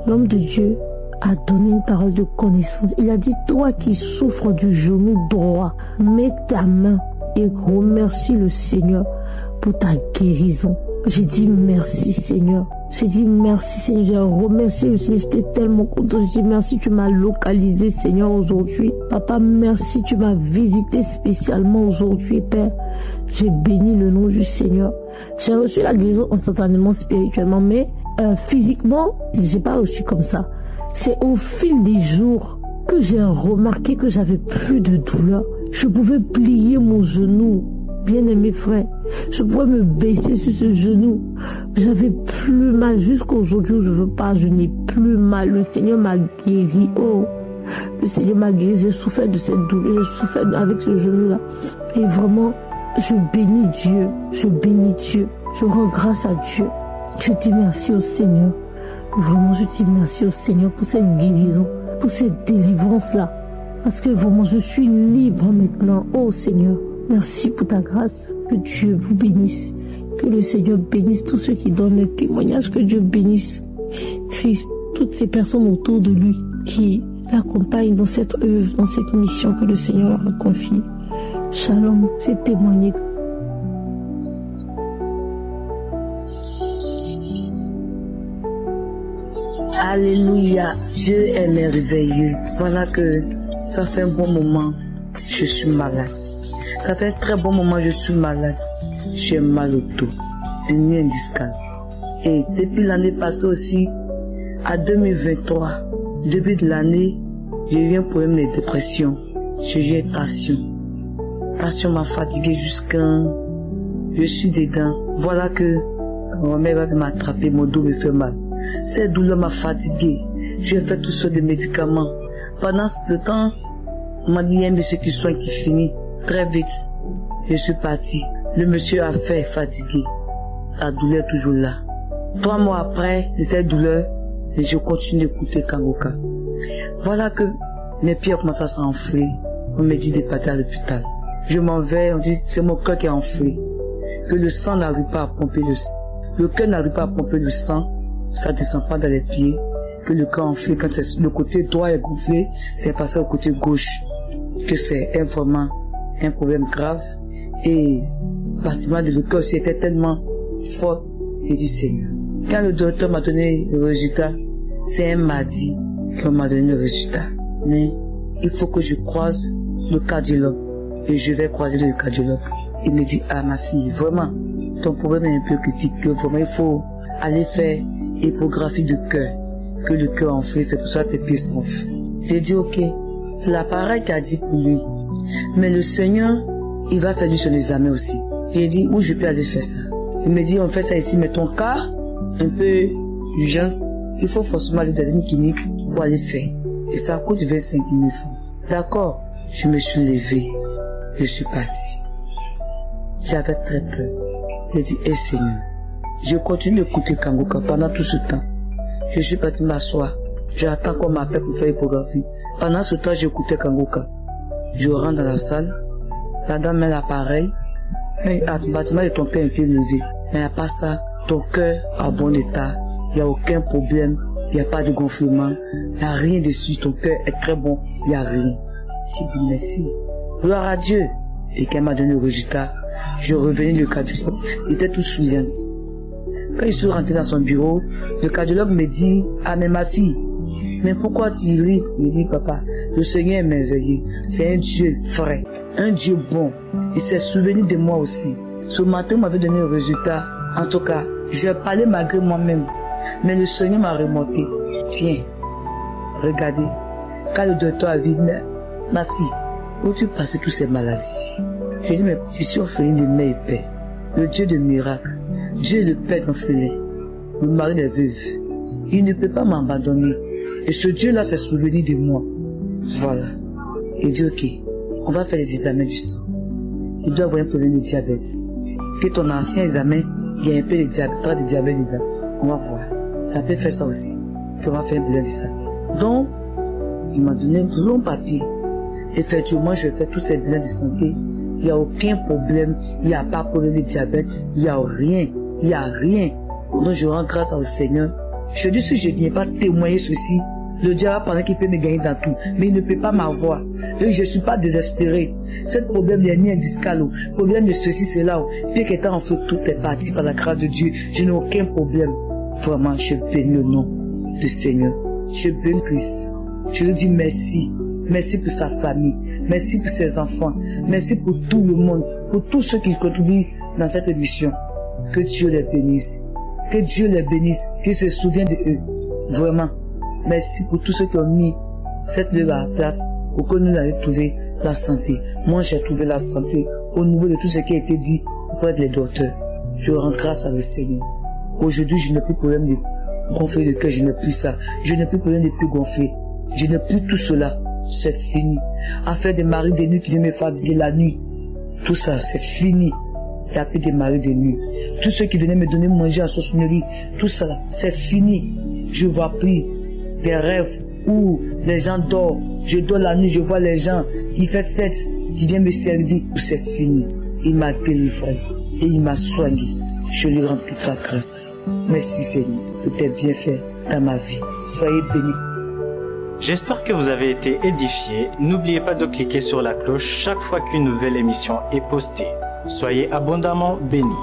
l'homme de Dieu a donné une parole de connaissance. Il a dit, toi qui souffres du genou droit, mets ta main et remercie le Seigneur pour ta guérison. J'ai dit merci Seigneur. J'ai remercié le Seigneur. J'étais tellement content. J'ai dit merci, tu m'as localisé Seigneur aujourd'hui. Papa, merci, tu m'as visité spécialement aujourd'hui Père. J'ai béni le nom du Seigneur. J'ai reçu la guérison instantanément, spirituellement, mais physiquement, j'ai pas reçu comme ça. C'est au fil des jours que j'ai remarqué que j'avais plus de douleur. Je pouvais plier mon genou. Bien-aimé frère, je pouvais me baisser sur ce genou. J'avais plus mal. Jusqu'aujourd'hui, je n'ai plus mal. Le Seigneur m'a guéri. Oh, le Seigneur m'a guéri. J'ai souffert de cette douleur. J'ai souffert avec ce genou-là. Et vraiment, je bénis Dieu. Je rends grâce à Dieu. Je dis merci au Seigneur. Vraiment, je dis merci au Seigneur pour cette guérison, pour cette délivrance-là. Parce que vraiment, je suis libre maintenant. Oh Seigneur. Merci pour ta grâce. Que Dieu vous bénisse. Que le Seigneur bénisse tous ceux qui donnent le témoignage. Que Dieu bénisse Christ, toutes ces personnes autour de lui qui l'accompagnent dans cette œuvre, dans cette mission que le Seigneur leur a confiée. Shalom, j'ai témoigné. Alléluia, Dieu est merveilleux. Voilà que ça fait un bon moment, je suis malade. Ça fait un très bon moment, je suis malade. J'ai mal au dos, une hernie discale. Et depuis l'année passée aussi, à 2023, début de l'année, j'ai eu un problème de dépression. J'ai eu une tension. Tension m'a fatigué jusqu'à... Je suis dedans. Voilà que ma mère va m'attraper, mon dos me fait mal. Cette douleur m'a fatigué. J'ai fait tout sortes de médicaments. Pendant ce temps, on m'a dit, il y a un monsieur qui soigne qui finit très vite. Je suis parti. Le monsieur a fait fatigué. La douleur est toujours là. 3 mois après de cette douleur, je continue d'écouter Kangoka. Voilà que mes pieds commencent à s'enfler. On me dit de partir à l'hôpital. Je m'en vais, on dit c'est mon cœur qui est enflé. Que le sang n'arrive pas à pomper le sang. Le cœur n'arrive pas à pomper le sang. Ça ne descend pas dans les pieds. Que le cœur enflé, quand le côté droit est gonflé, c'est passé au côté gauche. Que c'est vraiment un problème grave. Et le bâtiment de le cœur aussi était tellement fort. J'ai dit Seigneur. Quand le docteur m'a donné le résultat, c'est un mardi qu'on m'a donné le résultat. Mais il faut que je croise le cardiologue. Et je vais croiser le cardiologue. Il me dit, ah ma fille, vraiment, ton problème est un peu critique. Que vraiment, il faut aller faire échographie de cœur. Que le cœur enflé, c'est pour ça que tes pieds s'enflent. J'ai dit, ok, c'est l'appareil qui a dit pour lui. Mais le Seigneur, il va faire du son examen aussi. J'ai dit, où je peux aller faire ça? Il me dit, on fait ça ici, mais ton cas, un peu urgent, il faut forcément aller dans une clinique pour aller faire. Et ça coûte 25 000 francs. D'accord, je me suis levé, je suis parti. J'avais très peur. J'ai dit, hé Seigneur, je continue d'écouter Kangoka pendant tout ce temps. Je suis parti m'asseoir. J'attends qu'on m'appelle pour faire l'échographie. Pendant ce temps, j'écoutais Kangoka. Je rentre dans la salle. La dame met l'appareil. Le bâtiment de ton cœur est un peu levé. Mais à part ça, ton cœur en bon état. Il n'y a aucun problème. Il n'y a pas de gonflement. Il n'y a rien dessus. Ton cœur est très bon. Il n'y a rien. J'ai dit merci. Gloire à Dieu. Et quand elle m'a donné le résultat, je revenais le cardiologue. Il était tout souriant. Quand je suis rentré dans son bureau, le cardiologue me dit, ah mais ma fille, mais pourquoi tu ris? Il dit, papa, le Seigneur est merveilleux. C'est un Dieu vrai, un Dieu bon. Il s'est souvenu de moi aussi. Ce matin, il m'avait donné le résultat. En tout cas, je parlais malgré moi-même. Mais le Seigneur m'a remonté. Tiens, regardez. Quand le docteur a dit, ma fille, où tu passes toutes ces maladies? J'ai dit, mais je suis orpheline de mère et père. Le Dieu de miracles. Dieu est le Père d'enfants. Le mari des veuves. Il ne peut pas m'abandonner. Et ce Dieu-là s'est souvenu de moi. Voilà. Il dit, ok, on va faire les examens du sang. Il doit avoir un problème de diabète. Que ton ancien examen, il y a un peu de diabète, de diabète dedans. On va voir. Ça peut faire ça aussi. Qu'on va faire un bilan de santé. Donc, il m'a donné un long papier. Effectivement, je fais tous ces bilans de santé. Il n'y a aucun problème. Il n'y a pas de problème de diabète. Il n'y a rien. Il n'y a rien. Donc, je rends grâce au Seigneur. Je dis, si je ne viens pas témoigner ceci, le diable pendant qu'il peut me gagner dans tout, mais il ne peut pas m'avoir. Et je ne suis pas désespéré. Ce problème n'est ni un discal, problème de ceci, cela. Puis qu'étant en fait, tout est parti par la grâce de Dieu. Je n'ai aucun problème. Vraiment, je bénis le nom du Seigneur. Je bénis Christ. Je lui dis merci. Merci pour sa famille. Merci pour ses enfants. Merci pour tout le monde. Pour tous ceux qui contribuent dans cette émission. Que Dieu les bénisse. Que Dieu les bénisse. Qu'il se souvienne de eux. Vraiment. Merci pour tous ceux qui ont mis cette lèvre à la place pour que nous ayons trouvé la santé. Moi, j'ai trouvé la santé au niveau de tout ce qui a été dit auprès des docteurs. Je rends grâce à le Seigneur. Aujourd'hui, je n'ai plus de problème de gonfler le cœur. Je n'ai plus ça. Je n'ai plus de problème de plus gonfler. Je n'ai plus tout cela. C'est fini. Affaire des maris de nuit qui viennent me fatiguer la nuit. Tout ça, c'est fini. Il n'y a plus de maris de nuit. Tous ceux qui venaient me donner manger en sauce nourrie, tout ça, c'est fini. Je vois plus des rêves où les gens dorment. Je dors la nuit, je vois les gens, il fait fête, il vient me servir. C'est fini. Il m'a délivré et il m'a soigné. Je lui rends toute sa grâce. Merci Seigneur, tout est bien fait dans ma vie. Soyez bénis. J'espère que vous avez été édifiés. N'oubliez pas de cliquer sur la cloche chaque fois qu'une nouvelle émission est postée. Soyez abondamment bénis.